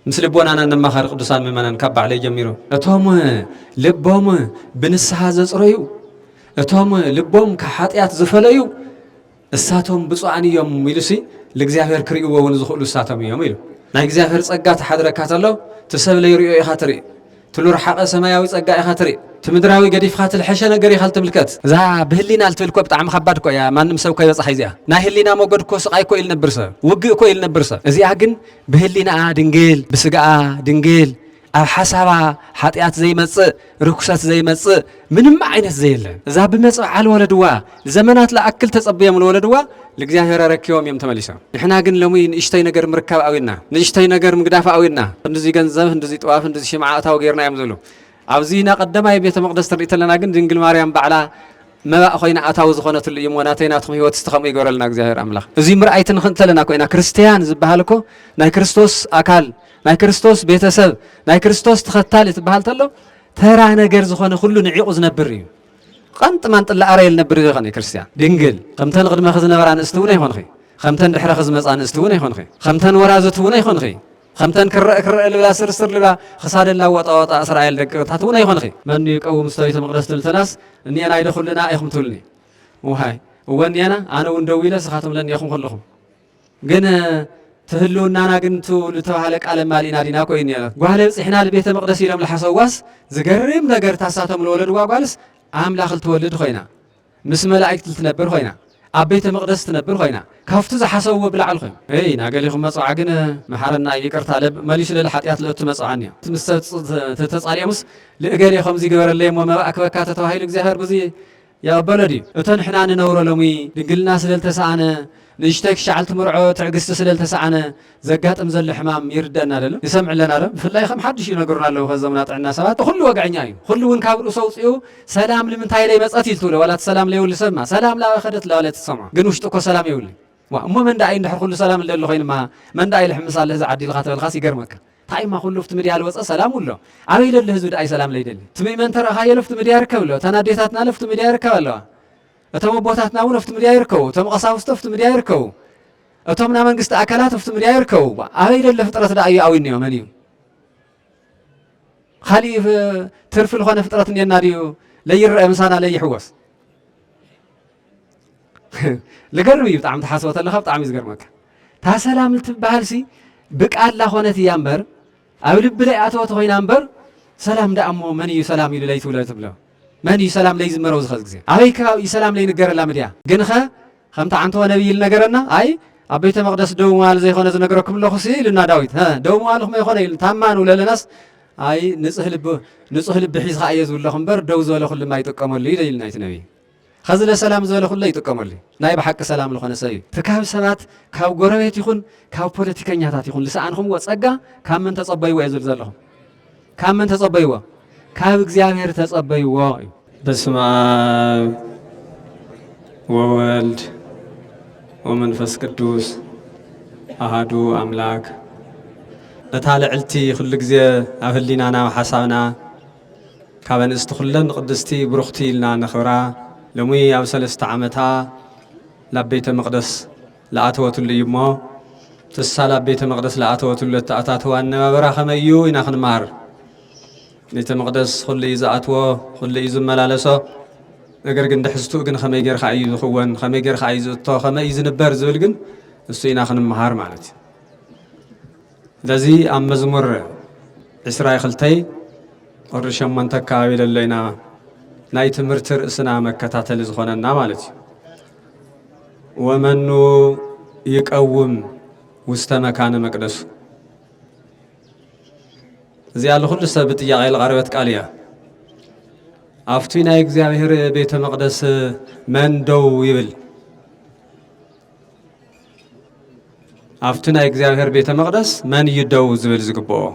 مثل بونانا نمخر قدسان ممنن كاب عليه جميرو اتهم لبهم بنسها زصريو اتهم لبهم كحاتيات زفليو الساتهم بصعاني يوم ميلسي لእግዚአብሔር ክሪእዎ ውን ዝኽእሉ الساتهم يوم ይሉ ናይ እግዚአብሔር ጸጋ ተሓድረካ ተሎ ተሰብ ለይሪኦ ኢኻ ትርኢ ትሉር ሓቀ ሰማያዊ ጸጋ ኢኻ ትርኢ ትምድራዊ ገዲፍካ ትልሐሸ ነገር ኢኻ ትምልከት እዛ ብህሊና ልትብልኮ ብጣዕሚ ከባድ ኮ ያ ማንም ሰብ ከይበጽሕ እዚኣ ናይ ህሊና ሞገድ ኮ ስቃይ ኮ ኢል ነብር ሰብ ውግእ ኮ ኢል ነብር ሰብ እዚኣ ግን ብህሊና ድንግል ብስጋኣ ድንግል ኣብ ሓሳባ ሓጢአት ዘይመጽእ ርኩሰት ዘይመጽእ ምንም ዓይነት ዘየለ እዛ ብመጽእ ዓል ወለድዋ ዘመናት ለኣክል ተጸብዮም ለወለድዋ ለእግዚአብሔር ረኪቦም እዮም ተመሊሶም ንሕና ግን ሎሚ ንእሽተይ ነገር ምርካብ ኣዊና ንእሽተይ ነገር ምግዳፍ ኣዊና እንደዚ ገንዘብ እንደዚ ጠዋፍ እንደዚ ሽምዓታው ገይርና እዮም ዘሎ ኣብዚና ቀዳማይ ቤተ መቅደስ ትርኢ ተለና ግን ድንግል ማርያም ባዕላ መባእ ኮይና ኣታው ዝኾነትሉ እዩ ሞናተይናትኩም ህይወት ዝተኸሙ ይገበረልና እግዚአብሔር ኣምላኽ እዚ ምርኣይትን ንኽንተለና ኮይና ክርስቲያን ዝበሃል እኮ ናይ ክርስቶስ ኣካል ናይ ክርስቶስ ቤተሰብ ናይ ክርስቶስ ተኸታሊ ትበሃል ተሎ ተራ ነገር ዝኾነ ኩሉ ንዒቑ ዝነብር እዩ ቀንጥ ማንጥላ ኣረየል ነብር ይኾን ክርስቲያን ድንግል ከምተን ቅድመ ዝነበራ ንእስቲ እውን ኣይኮንኺ ከምተን ድሕረ ዝመፃ ንእስቲ እውን ኣይኮንኺ ከምተን ወራዘት እውን ኣይኮንኺ ከምተን ክረአ ልብላ ስርስር ልብላ ክሳደላ ወጣወጣ እስራኤል ደቅታት እውን ኣይኮንኺ መን ይቀውም ስተ ቤተ መቅደስ ትልተናስ እኒአና ይደኹልና ኢኹም ትብልኒ ውሃይ እወኒአና ኣነ እውን ደው ኢለ ስኻትም ለኒ ኢኹም ኩልኹም ግን تهلونا ناقن تو لتوهالك على مالنا دينا كوين يلا وهلا إحنا البيت المقدس يلام لحسواس زجرم نجر تاساتهم الولد وقالس عام لاخل تولد خوينا مسم ملائكة تنبر خوينا أبيت المقدس تنبر خوينا كفتو ز حسوا بالعلقهم إيه ناقل لهم مصعقنا محرنا يكر طالب ماليش للحياة لو تمصعني تمست تتصاري أمس لقاري خمسي جبر الليل وما أكبر توهيلك زهر بزي يا بلدي أتن إحنا ننور لومي نقلنا سلل تسعنا نشتك شعلت مرعو تعقست سلل تسعنا زقات أمزل الحمام يردنا له يسمع لنا له في الله حد شيء نقرنا له خزمنا عنا سبات كله وقعناي كله ونكابر وصوصيو سلام لمن تاي لي مسأتي تقول ولا سلام لي ولا سمع سلام لا أخذت لا ولا تسمع قنوش تكو سلام يقولي وأما من داعي نحر كل سلام اللي خين ما من داعي الحمص الله زعدي الخاطر الخاص يقرمك تاي ما كله في مديال وصل سلام ولا عبيد اللي هزود أي سلام ليدل تمي من ترى هاي لفت مديار كوله تناديتنا لفت مديار كوله أتم بوتاتنا ولفت مديار كو تم قصاوست لفت مديار كو أتمنى من قست أكلات في مديار كو عبيد اللي فترة داعي أو إني ومنيو خليف ترف الخانة فترة الناريو لا يرى إنسان لا يحوس لقربي بتعم تحسوت اللي خبط عم يزقرمك تسلام التبهالسي بك الله خانة يامبر أو لبلا أتوت خوين أمبر سلام دا أمو مني سلام يليت ولا تبلا مني سلام ليز مروز خزقزي أبيك سلام لي نجر لا مديا جنخه خمت عنتوا نبي النجرنا أي أبيت مقدس دوم على زي خانة نجركم الله خسي لنا داويت ها دوم على خم يخانة تامان ولا لناس أي نسهل بحيز خايز ولا خمبر دوز ولا خل ما يتكمل لي لنا يتنبي خزل سلام زولا خل يتكمل لي نايب حق سلام لخانة سي فكاو سنات كاو قرويت يكون كاو بوليتيكا نياتات يكون لسانهم واتسقى كم من تصبي ويزل زلهم كم من تصبي كاو እግዚአብሔር ተጸበይዎ በስመ አብ ወወልድ ወመንፈስ ቅዱስ አሐዱ አምላክ ለታልዕልቲ ኩሉ ግዜ ኣብ ህሊናና ወሓሳብና ካብ አንስቲ ኩለን ቅድስቲ ብሩኽቲ ኢልና ነኽብራ ሎሚ ኣብ 3 ዓመታ ናብ ቤተ መቅደስ ለኣተወትሉ እዩ እሞ ትሳ ናብ ቤተ መቅደስ ለኣተወትሉ ተኣታትዋ ኣነባብራ ከመይ እዩ ኢና ክንመሃር ቤተ መቅደስ ኩሉ ይዝኣትዎ ኩሉ ይዝመላለሶ ነገር ግን ድሕዝቱ ግን ከመይ ጌርካ እዩ ዝኽወን ከመይ ጌርካ እዩ ዝእቶ ከመይ እዩ ዝንበር ዝብል ግን እሱ ኢና ክንመሃር ማለት እዩ ለዚ ኣብ መዝሙር 22 ቁጥሪ 8 ኣካባቢ ዘሎ ኢና ናይ ትምህርቲ ርእስና መከታተሊ ዝኾነና ማለት እዩ ወመኑ ይቀውም ውስተ መካነ መቅደሱ زي على كل سبت يا الغربة قاليا أفتينا إجزاهير بيت مقدس من دو يبل أفتينا إجزاهير بيت مقدس من يدو زبل زقبو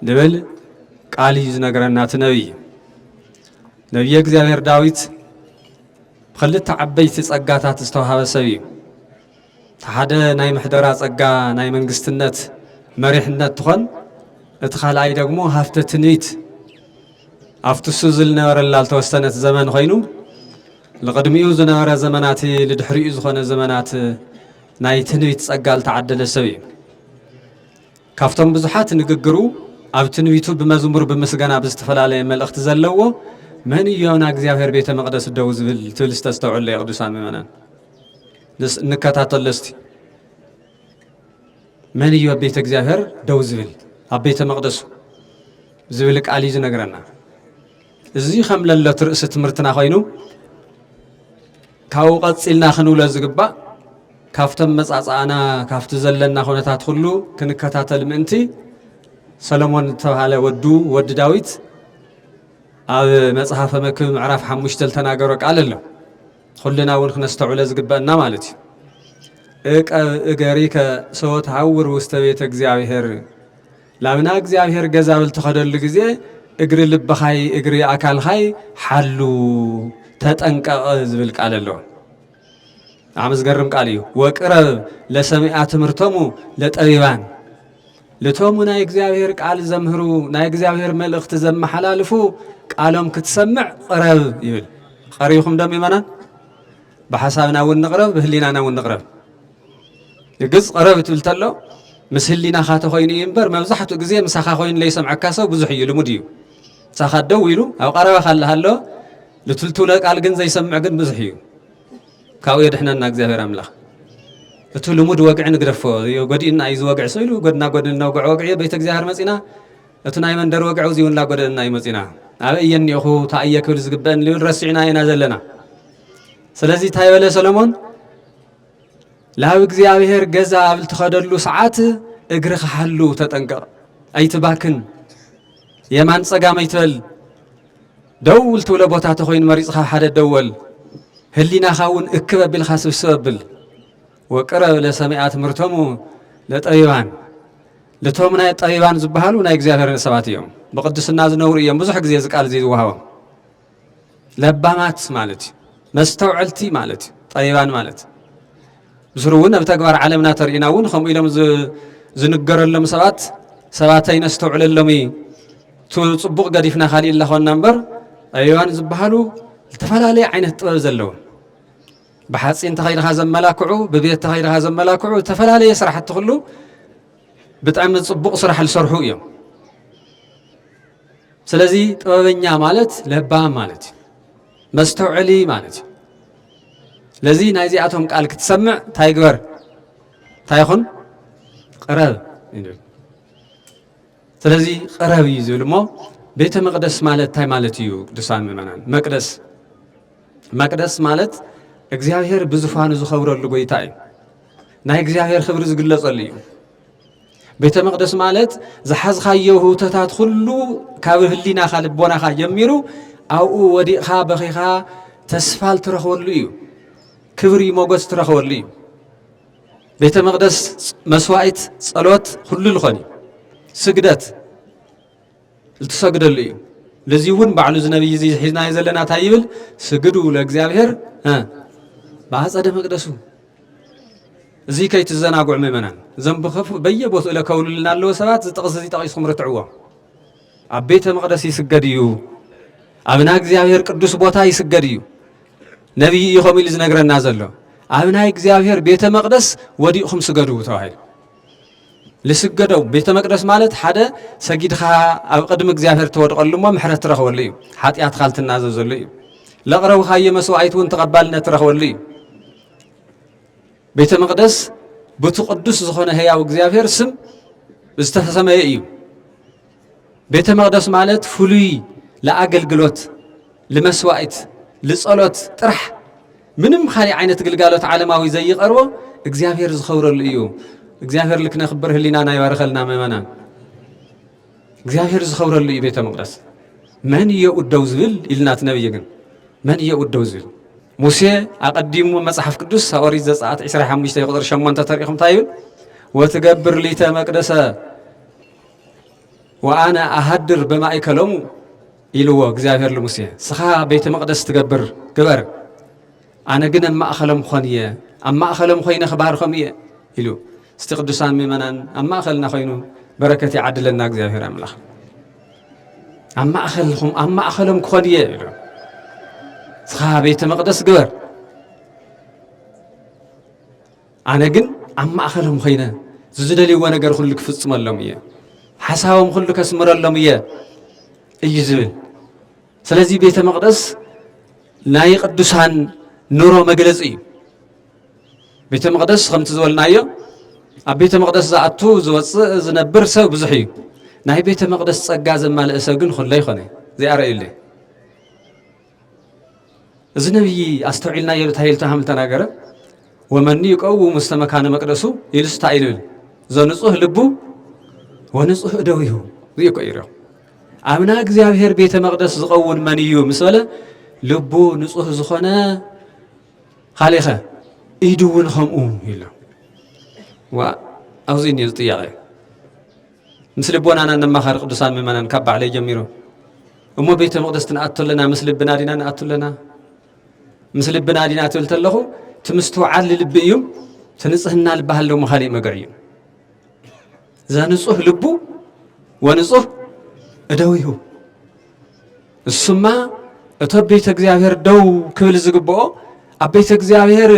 دبل قالي زنقرنا تنبي نبي إجزاهير داويت خلت عبيت تسقطات استوها سوي تحدى ناي محضرات سقا ناي منقستنت مريحنت تخن اتخالاي دغمو هافته تنيت افتو سوزل نور الله توستنت زمن خينو لقدميو زنور زمانات لدحريو زخونه زمانات ناي تنيت صقال تعدل سوي ካፍቶም ብዙሓት ንግግሩ ኣብ ትንቢቱ ብመዝሙር ብምስጋና ብዝተፈላለየ መልእኽቲ ዘለዎ መን እዮና እግዚአብሔር ቤተ መቅደስ ደው ዝብል ትብል ዝተስተውዕሉ ቅዱሳን ምእመናን ንከታተሎ እስቲ መን እዩ ቤተ እግዚአብሔር ደው ዝብል ኣብ ቤተ መቅደሱ ዝብል ቃል እዩ ዝነግረና እዚ ከም ለለት ርእሲ ትምህርትና ኮይኑ ካው ቀጽልና ክንውለ ዝግባእ ካፍተም መጻጻና ካፍቲ ዘለና ኩነታት ሁሉ ክንከታተል ምእንቲ ሰሎሞን ተባሃለ ወዲ ዳዊት ኣብ መጽሐፈ መክብብ ምዕራፍ 5 ተናገሮ ቃል ኣሎ ኩልና እውን ክነስተውዕለ ዝግባእና ማለት እዩ እገሪከ ሰወት ሃውር ውስተ ቤተ እግዚአብሔር ላምና እግዚአብሔር ገዛብል ተኸደሉ ጊዜ እግሪ ልብኻይ እግሪ አካልኻይ ሓሉ ተጠንቀቕ ዝብል ቃል ኣሎ አመዝገርም ቃል እዩ ወቅረብ ለሰሚዓ ትምህርቶሙ ለጠቢባን ለቶሙ ናይ እግዚአብሔር ቃል ዘምህሩ ናይ እግዚአብሔር መልእኽቲ ዘመሓላልፉ ቃሎም ክትሰምዕ ቅረብ ይብል ቀሪኹም ደም ይመናን በሐሳብና እውን ንቅረብ በህሊናና እውን ንቅረብ ይግዝ ቅረብ ትብል ተሎ ምስ ህሊናኻ ተኾይኑ ይንበር መብዛሕትኡ ግዜ ምሳኻ ኮይኑ ለይሰምዐካ ሰብ ብዙሕ እዩ ልሙድ እዩ ሳኻ ደው ኢሉ ኣብ ቀረባኻ ኣለሃሎ ልትልትውለ ቃል ግን ዘይሰምዕ ግን ብዙሕ እዩ ካብኡ የድሕነና እግዚአብሔር አምላኽ እቲ ልሙድ ወግዕ ንግደፎ ጎዲእና እዩ ዝወግዕ ሰው ኢሉ ጎድና ወግዕ ወግዕ ቤተ እግዚአብሔር መፂና እቲ ናይ መንደር ወግዕ እዚ እውን ጎድና እዩ መፂና ኣበየ እኒኹ ታእየ ክብል ዝግበአን ሊብል ረሲዕና ኢና ዘለና ስለዚ ታይበለ ሰሎሞን ላብ እግዚአብሔር ገዛ ኣብ ትኸደሉ ሰዓት እግርኻ ሓሉ ተጠንቀቕ ኣይትባክን የማን ፀጋም ኣይትበል ደውል ትብለ ቦታ ተኾይኑ መሪፅኻ ሓደ ደወል ህሊናኻ እውን እክብ ኣቢልኻ ስብስብ ኣብል ወቅረብ ለሰሚዓ ትምህርቶሙ ለጠቢባን ለቶም ናይ ጠቢባን ዝበሃሉ ናይ እግዚአብሔር ሰባት እዮም በቅድስና ዝነብሩ እዮም ብዙሕ ግዜ ዝቃል እዚ ዝወሃቦም ለባማት ማለት መስተውዕልቲ ማለት ጠቢባን ማለት ብስሩ እውን ኣብ ተግባር ዓለምና ተርኢና እውን ከምኡ ኢሎም ዝንገረሎም ሰባት ኣይነስተውዕለሎም ጽቡቕ ገዲፍና ካሊእ ለኾና እምበር ጠቢባን ዝበሃሉ ዝተፈላለዩ ዓይነት ጥበብ ዘለዎ بحاسين تخيلها زملاكعو ببيت تخيلها زملاكعو تفلالي يسرح تخلو بتعمل صبق صرح السرحو يوم سلازي طبابنيا مالت لبا مالت مستوعلي مالت لذي نايزياتهم قالك تسمع تايقبر تايخون قرب سلازي قرب يزولمو بيت مقدس مالت تاي مالت يو دسان ممنان مقدس مالت እግዚአብሔር ብዙፋኑ ዝኸብረሉ ጎይታ እዩ ናይ እግዚአብሔር ክብሪ ዝግለጸሉ እዩ ቤተ መቅደስ ማለት ዝሓዝኻዮ ህውተታት ሁሉ ካብ ህሊናኻ ልቦናኻ ጀሚሩ ኣብኡ ወዲቕኻ በኺኻ ተስፋል ትረኽበሉ እዩ ክብሪ ሞገስ ትረኽበሉ እዩ ቤተ መቅደስ መስዋዕት ጸሎት ሁሉ ልኾን ስግደት ልትሰግደሉ እዩ ለዚ እውን ባዕሉ ዝነብይ እዚ ሒዝናዮ ዘለና እንታይ ይብል ስግዱ ለእግዚአብሔር بعض مقدسه زي كي تزناقع ممنان زنب خف بيبوت إلى كون لنا لو سبات تقصدي تقيسهم رتعوه عبيت مقدس يسجديو أبناء እግዚአብሔር ቅዱስ ቦታ ይስገድዩ ነብይ ይኹም ኢሉ ዝነግረና ዘሎ أبناء እግዚአብሔር ቤተ መቅደስ ወዲኹም ስገዱ ተባሂሉ لسجدوا ቤተ መቅደስ ማለት ሓደ ሰጊድኻ ኣብ ቅድሚ እግዚአብሔር ተወድቀሉሞ ምሕረት ትረኽበሉ እዩ ኃጢአት ካልትና ዘዘሉ እዩ ለቅረብኻ የመስዋዕት እውን ተቀባልነት ትረኽበሉ እዩ ቤተ መቅደስ በቱ ቅዱስ ዝኾነ ሕያው እግዚአብሔር ስም ዝተሰመየ እዩ ቤተ መቅደስ ማለት ፍሉይ ለአገልግሎት ለመስዋዕት ለጸሎት ጥራሕ ምንም ካሊ ዓይነት ግልጋሎት ዓለማዊ ዘይቀርቦ እግዚአብሔር ዝኸብረሉ እዩ እግዚአብሔር ልክነ ክብር ህሊናና ይባርከልና መመናን እግዚአብሔር ዝኸብረሉ እዩ ቤተ መቅደስ መን የኡደው ዝብል ኢልናት ነብይ ግን መን የኡደው ዝብል ሙሴ አቀዲሙ መጽሐፍ ቅዱስ ኦሪት ዘጸአት 25 ቁጥር 8 ተሪኹም ታይብል ወትገብር ሊተ መቅደሰ ወአና አሐድር በማእከሎሙ ኢልዎ እግዚአብሔር ለሙሴ ስኻ ቤተ መቅደስ ትገብር ግበር አነ ግን ማእኸሎም ኾንየ ማእኸሎም ኾይነ ክባርኹም እየ ኢሉ እስቲ ቅዱሳን ምእመናን ማእኸልና ኾይኑ በረከት ይዓድለና እግዚአብሔር አምላኽ ማእኸሎም ኾንየ ኢሉ ስኻ ቤተ መቅደስ ግበር አነ ግን ማእኸሎም ኾይነ ዝደልይዎ ነገር ኩሉ ክፍጽመሎም እየ ሓሳቦም ኩሉ ከስምረሎም እየ እዩ ዝብል ስለዚህ ቤተ መቅደስ ናይ ቅዱሳን ኑሮ መግለጽ እዩ ቤተ መቅደስ ከምቲ ዝበልናዮ ኣብ ቤተ መቅደስ ዝኣቱ ዝወፅእ ዝነብር ሰብ ብዙሕ እዩ ናይ ቤተ መቅደስ ጸጋ ዘማልእ ሰብ ግን ኩሉ ይኾነ ዘይኣረእዩለ እዚ ነብይ ኣስተውዒልና የሉ ታይልታ ሃም ተናገረ ወመን ይቀውም ውስተ መካነ መቅደሱ ይልስታ ይብል ዘንጹህ ልቡ ወንጹህ እደዊሁ ይቆ ይረው አምና እግዚአብሔር ቤተ መቅደስ ዝቀውን መን እዩ ምስበለ ልቡ ንጹህ ዝኾነ ኻሊኸ ኢዱውን ከምኡ ኢሉ وأوزين يزطيعه مثل بونانا نمخار قدسان ممنان كب عليه جميرو ومو بيت المقدس تنأتل لنا مثل بنادينا نأتل لنا مثل بنادينا تلتلخو تمستو عال لبيوم تنصحنا البهل لو مخالي مقعيم إذا نصح لبو ونصح أدويه السما أتبيت እግዚአብሔር دو كل زقبو أبيت እግዚአብሔር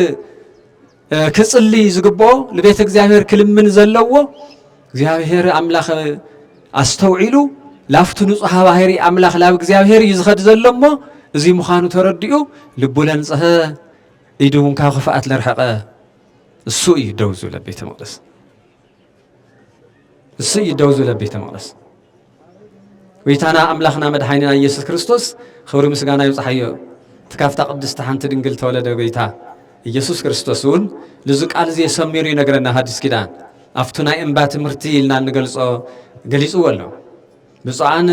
كصلي زقبو لبيت እግዚአብሔር كلمن زلوو እግዚአብሔር አምላኽ አስተውዒሉ ላፍቱ ንጹህ ባህሪ አምላኽ ላብ እግዚአብሔር ይዝኸድ ዘለሞ እዚ ምኻኑ ተረዲኡ ልቡ ለንጸኸ ኢዱን ካብ ክፍኣት ለርሐቐ እሱ እዩ ደው ዝብለ ቤተ መቅደስ እሱ እዩ ደው ዝብለ ቤተ መቅደስ ወይታና አምላኽና መድኃኒና ኢየሱስ ክርስቶስ ክብሪ ምስጋና ይብጽሐዮ ተካፍታ ቅድስት ሓንቲ ድንግል ተወለደ ጌታ ኢየሱስ ክርስቶስ እውን ልዙ ቃል እዚ ሰሚሩ ይነግረና ሐዲስ ኪዳን አፍቱና እምባ ትምህርቲ ኢልና እንገልጾ ገሊጹ ኣሎ ብፁዓን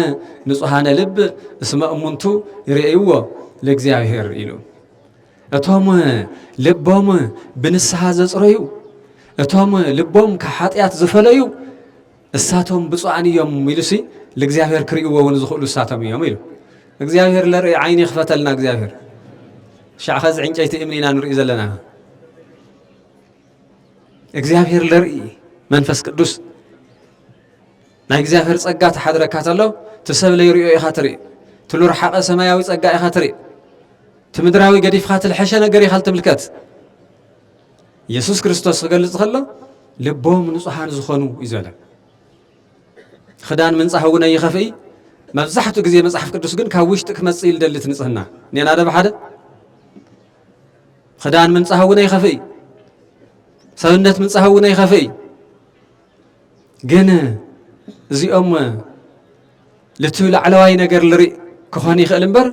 ንጹሃነ ልብ እስመ እሙንቱ ይርእይዎ ለእግዚአብሔር ኢሉ እቶም ልቦም ብንስሐ ዘጽረዩ እቶም ልቦም ከኃጢአት ዝፈለዩ እሳቶም ብፁዓን እዮም ኢሉሲ ለእግዚአብሔር ክርእይዎ እውን ዝኽእሉ እሳቶም እዮም ኢሉ እግዚአብሔር ለርኢ ዓይኒ ይኽፈተልና እግዚአብሔር ሻዕኸ ዝዕንጨይቲ እምኒና ንርኢ ዘለና እግዚአብሔር ለርኢ መንፈስ ቅዱስ ናይ እግዚአብሔር ጸጋ ተሓድረካ ተሎ ተሰብ ለይርእዮ ኢኻ ትርኢ ትሉርሓቐ ሰማያዊ ጸጋ ኢኻ ትርኢ ትምድራዊ ገዲፍካ ትልሐሸ ነገር ኢኻ ትምልከት ኢየሱስ ክርስቶስ ክገልጽ ከሎ ልቦም ንጹሃን ዝኾኑ እዩ ዘለ ክዳን ምንጻሕ እውን ኣይኸፍኢ መብዛሕትኡ ግዜ መጽሓፍ ቅዱስ ግን ካብ ውሽጢ ክመጽእ ይልደሊ ትንጽህና ኔና ደ ብሓደ ክዳን ምንጻሕ እውን ኣይኸፍኢ ሰውነት ምንጻሕ እውን ኣይኸፍኢ ግን እዚኦም ለዓለዋይ ነገር ልርኢ ክኾን ይኽእል እምበር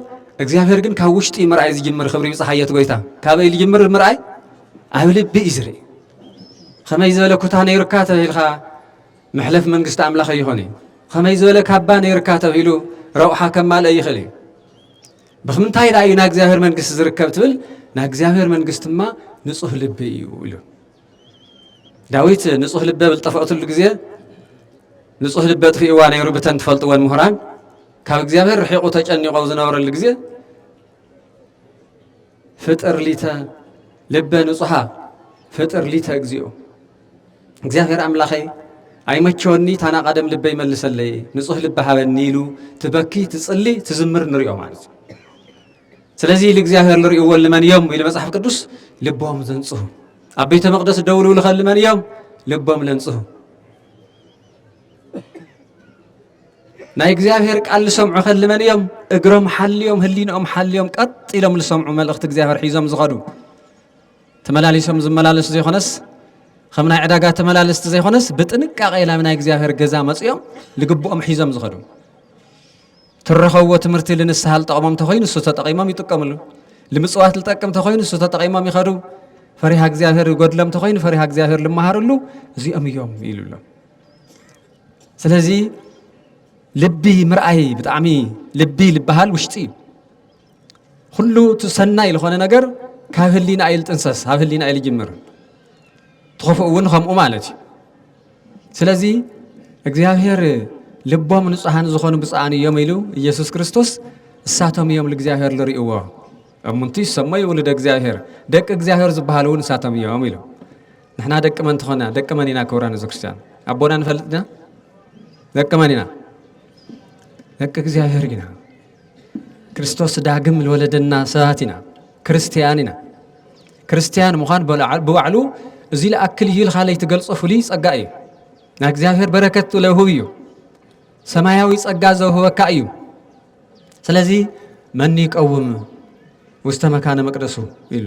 እግዚአብሔር ግን ካብ ውሽጢ ምርኣይ ዝጅምር ክብሪ ይብጽሓየት ጎይታ ካበይ ልጅምር ምርኣይ ኣብ ልቢ እዩ ዝርኢ ከመይ ዝበለ ኩታ ነይሩካ ተባሂልካ ምሕለፍ መንግስቲ ኣምላኽ ይኾን እዩ ከመይ ዝበለ ካባ ነይሩካ ተባሂሉ ረብሓ ከማልአ ይኽእል እዩ ብኽምንታይ ዳ እዩ ና እግዚአብሔር መንግስቲ ዝርከብ ትብል ና እግዚአብሔር መንግስትማ ንጹህ ልቢ እዩ ኢሉ ዳዊት ንጹህ ልቢ ብልጠፈእትሉ ግዜ ንጹህ ልቢ ጥፊእዋ ነይሩ ብተን ትፈልጥወን ምሁራን ካብ እግዚአብሔር ርሒቑ ተጨኒቆ ዝነበረሉ ግዜ ፍጥር ሊተ ልበ ንጹሃ ፍጥር ሊተ እግዚኦ እግዚአብሔር አምላኸይ አይመቸወኒ ታና ቀደም ልበ ይመልሰለይ ንጹህ ልቢ ሃበኒ ኢሉ ትበኪ ትጽሊ ትዝምር ንሪኦ ማለት ስለዚህ ለእግዚአብሔር ልርእይዎ ለመን እዮም ኢሉ መጽሐፍ ቅዱስ ልቦም ዘንጽሁ ኣብ ቤተ መቅደስ ደውሉ ለኸልመን እዮም ልቦም ለንጽሁ ናይ እግዚአብሔር ቃል ሰምዑ ከልመን እዮም እግሮም ሓልዮም ህሊኖም ሓልዮም ቀጥ ኢሎም ልሰምዑ መልእኽቲ እግዚአብሔር ሒዞም ዝኸዱ ተመላሊሶም ዝመላለሱ ዘይኾነስ ከም ናይ ዕዳጋ ተመላለስቲ ዘይኾነስ ብጥንቃቐ ኢሎም ናይ እግዚአብሔር ገዛ መጽዮም ልግብኦም ሒዞም ዝኸዱ ትረኸብዎ ትምህርቲ ልንስሓ ልጠቕሞም ተኾይኑ እሱ ተጠቒሞም ይጥቀምሉ ልምጽዋት ልጠቅም ተኾይኑ እሱ ተጠቒሞም ይኸዱ ፈሪሃ እግዚአብሔር ይጎድሎም ተኾይኑ ፈሪሃ እግዚአብሔር ልመሃሩሉ እዚኦም እዮም ኢሉሎም ስለዚ ልቢ ምርኣይ ብጣዕሚ ልቢ ልበሃል ውሽጢ ኩሉ ትሰናይ ዝኾነ ነገር ካብ ህሊና ኣይልጥንሰስ ኣብ ህሊና ኣይልጅምር ትኸፍኡ እውን ከምኡ ማለት እዩ ስለዚ እግዚአብሔር ልቦም ንጹሃን ዝኾኑ ብፅዓን እዮም ኢሉ ኢየሱስ ክርስቶስ እሳቶም እዮም ለእግዚአብሔር ልርእይዎ እሙንቲ ይሰመዩ ውሉደ እግዚአብሔር ደቂ እግዚአብሔር ዝበሃሉ እውን እሳቶም እዮም ኢሉ ንሕና ደቂ መን ትኾና ደቂ መን ኢና ክብራን እዚ ክርስቲያን ኣቦና ንፈልጥና ደቂ መን ኢና ደቂ እግዚአብሔር ኢና ክርስቶስ ዳግም ልወለደና ሰባት ኢና ክርስቲያን ኢና ክርስቲያን ምዃን ብባዕሉ እዙይ ለአክል ይል ኻለይ ትገልጾ ፍሉይ ጸጋ እዩ ናይ እግዚአብሔር በረከት ለውህብ እዩ ሰማያዊ ጸጋ ዘውህበካ እዩ ስለዚ መን ይቀውም ውስተ መካነ መቅደሱ ኢሉ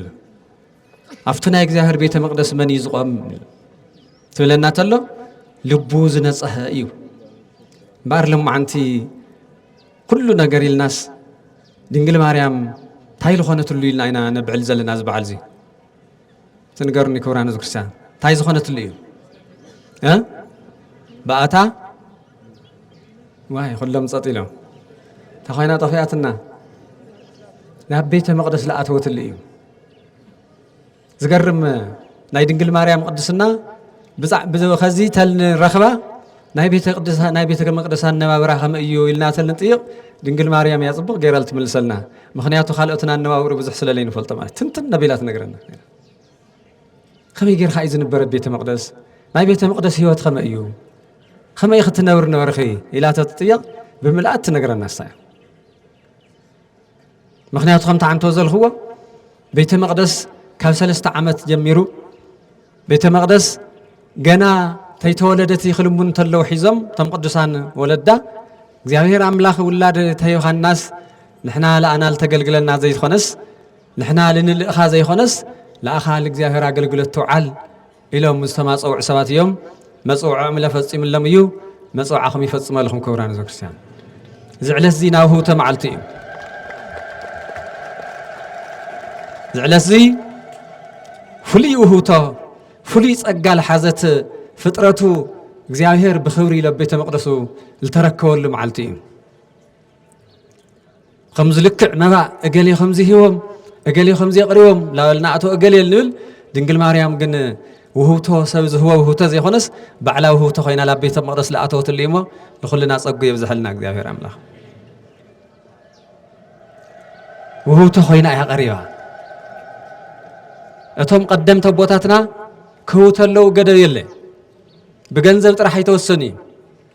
አፍቱ ናይ እግዚአብሔር ቤተ መቅደስ መን ይዝቆም ትብለና ተሎ ልቡ ዝነጸሐ እዩ ባር ለማዓንቲ ኩሉ ነገር ኢልናስ ድንግል ማርያም ታይ ዝኾነትሉ ኢልና ኢና ነብዕል ዘለና ዝበዓል እዚ ትንገሩኒ ክብራን ክርስቲያን ታይ ዝኾነትሉ እዩ ባኣታ ዋይ ኩሎም ጸጥ ኢሎም ተኾይና ጠፊያትና ናብ ቤተ መቅደስ ለኣተወትሉ እዩ ዝገርም ናይ ድንግል ማርያም ቅድስና ከዚ ተልንረኽባ ናይ ቤተ መቅደሳ ነባብራ ከመ እዩ ኢልና ተልንጥይቕ ድንግል ማርያም እያ ጽቡቕ ገይራ ልትምልሰልና ምክንያቱ ካልኦትና ነባብሩ ብዙሕ ስለለይ ንፈልጦ ማለት ትንትን ነቢላ ትነግረና ከመይ ጌርካ እዩ ዝነበረ ቤተ መቅደስ ናይ ቤተ መቅደስ ህይወት ከመ እዩ ከመይ ክትነብር ነበርኺ ኢላ ተጥይቕ ብምልኣት ትነግረና ሳያ ምክንያቱ ከምታ ዓንቶ ዘልኽዎ ቤተ መቅደስ ካብ 3 ዓመት ጀሚሩ ቤተ መቅደስ ገና ተይተወለደት ይኽልሙን ተለው ሒዞም ተም ቅዱሳን ወለዳ እግዚአብሔር አምላኽ ውላድ ተዮሐናስ ንሕና ለአና ልተገልግለና ዘይኾነስ ንሕና ልንልእኻ ዘይኾነስ ለአኻ ለእግዚአብሔር አገልግሎት ተውዓል ኢሎም ዝተማፀውዕ ሰባት እዮም መፅውዖም ለፈፂምሎም እዩ መፅውዓኹም ይፈፅመልኹም ክቡራን ክርስቲያን ዝዕለት እዚ ናብ ውህብቶ መዓልቲ እዩ ዝዕለት እዚ ፍሉይ ውህብቶ ፍሉይ ጸጋ ለሓዘት ፍጥረቱ እግዚአብሔር ብኽብሪ ኢሎ ቤተ መቅደሱ ልተረከበሉ መዓልቲ እዩ ከምዚ ልክዕ መባእ እገሌ ከምዚ ሂቦም እገሌ ከምዚ የቕሪቦም ላበልናእቶ እገሌ ልንብል ድንግል ማርያም ግን ውህብቶ ሰብ ዝህቦ ውህብቶ ዘይኾነስ ባዕላ ውህብቶ ኮይና ላብ ቤተ መቅደስ ለኣተወትሉ እሞ ንኹልና ጸጉ የብዝሐልና እግዚአብሔር አምላኽ ውህብቶ ኮይና እያ ቀሪባ እቶም ቀደምቲ ቦታትና ክውተለው ገደብ የለ بجنزب ترحي توسني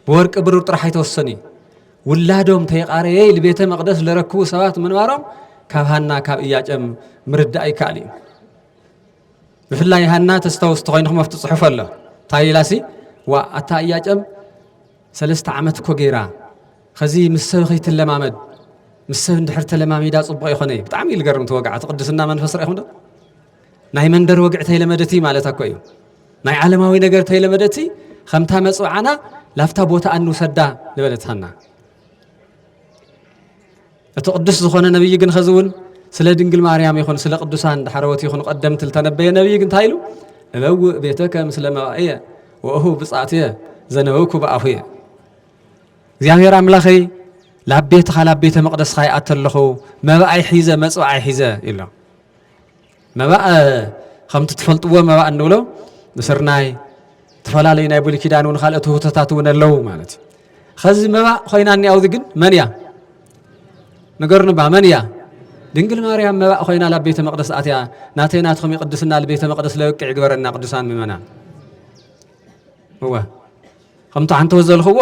بورك برور ترحي توسني ولادهم تيقاري لبيت مقدس لركو سوات من وارم كابهنا كاب إياجم مرد أي كالي بفلا يهنا تستوس تغينهم في الصحف الله تايلاسي وأتا إياجم 3 عامات كوجيرا خزي مسوي تلمامد مسوي ندحر تلماميدا صبغ يخوني بتعمي القرن توقع تقدسنا من فسر يخون ناي مندر وقع تيلمدتي مالتها كويو ناي عالماوي نجار تيلمدتي خمتها مسوعنا لافتا بوتا أنو سدا لبلتهنا أتقدس زخونا نبي جن خزون سلا دنجل مريم يخون سلا قدسان حروتي يخون قدمت التنبي نبي جن تايلو لو بيتك مثل ما إيه وهو بصعتيه زنوك بأفيه زيامير أملاخي لبيت خلا بيت مقدس خاي أتلخو ما بقى حيزة مسوع حيزة إلا ما بقى خمت تفلطوا ما بقى نقوله نصرناي تفلا لينا يقول كيدان ونخالته تتاتون اللو مالتي خز ما بقى خويناني أو ذقن منيا نقرن بها منيا دنقل مريم ما بقى خوينا لبيت مقدس أتيا ناتيناتهم يقدسنا لبيت مقدس لو يقع جبرنا قدسان ممنا هو خمت عن توزل هو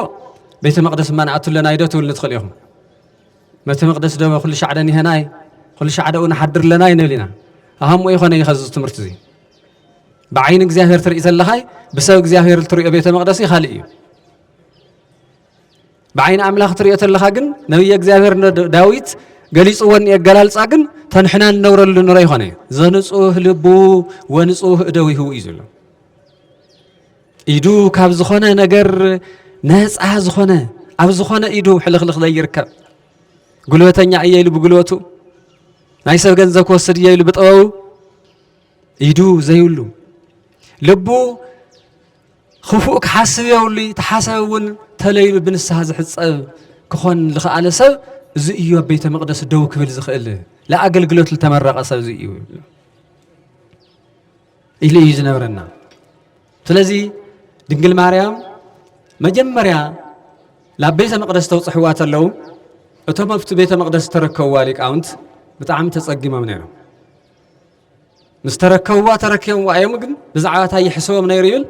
بيت مقدس ما نأتل لنا يدوت ندخلهم بيت مقدس دوما كل شعدني هناي كل شعده ونحضر لنا ينولنا أهم ويخوني يخزز تمرتزي بعين እግዚአብሔር ትርኢ ዘለኻይ በሰብ እግዚአብሔር ትርኢ ቤተ መቅደስ ይኻልእ بعين አምላኽ ትርኢ ዘለኻ ግን ነብይ እግዚአብሔር ዳዊት ገሊጽወን የገላልጻ ግን ተንሕና ነውረሉ ንራ ይኾነ ዘንጹህ ልቡ ወንጹህ እደዊሁ ይዝሉ ኢዱ ካብ ዝኾነ ነገር ነፃ ዝኾነ ኣብ ዝኾነ ኢዱ ሕልኽልኽ ዘይርከብ ጉልበተኛ እየይሉ ብጉልበቱ ናይ ሰብ ገንዘብ ክወስድ እየይሉ ብጥበቡ ኢዱ ዘይብሉ لبو خفوك حاسب يولي تحاسبون تليل بنسها زحصب كخون لخاله سب زئيو بيت مقدس دو كبل زخيل لا اقل قلوت التمرق سب زئيو إلي يزنبرنا ስለዚህ ድንግል ማርያም መጀመሪያ ለቤተ መቅደስ ተውጽሕዋት አለው እቶም አፍቱ ቤተ መቅደስ ተረከዋ ሊቃውንት በጣም ተጸግመው ነው مستركوا تركوا أيام جن بزعوة تاي حسوا من يريل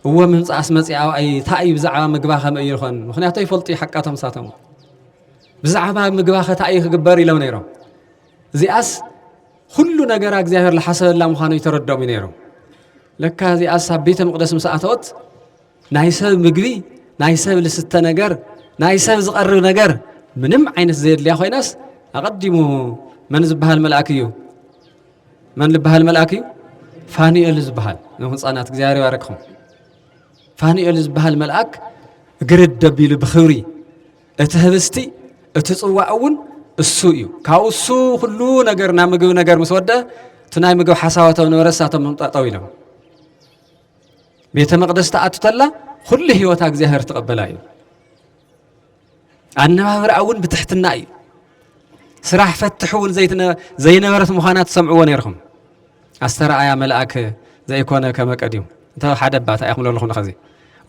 هو من أسمع أي تاي بزعوة مجباخة من يرخون وخنا تاي فلتي حكاتهم ساتهم بزعوة مجباخة تاي خبري لون يرو زي أس كل نجارك زهر الحسن لا مخانو يتردد من يرو لك هذه أصحاب بيت مقدس مساعتوت نايسب مجبي نايسب لستة نجار نايسب زقر نجار منم عين الزيد اللي أخوي ناس أقدمه من زبها الملائكيو من لبها الملائكيو فاني الزبها لهم صانات جزاري واركهم فاني الزبها الملائك قرد دبيل بخوري اتهبستي اتصوعون السوء كاو السوء كله نجار نامجو نجار مسودة تناي مجو حساوته ونورساته من طويلهم بيت مقدس تأتو تلا كل هيوتك زهر تقبلاي أنا ما أول بتحت الناي سراح فتحون زي نورت مخانات سمعون يرهم أسترى يا ملأك زي كونه كما قديم أنت حدا بات أخمل الله خزي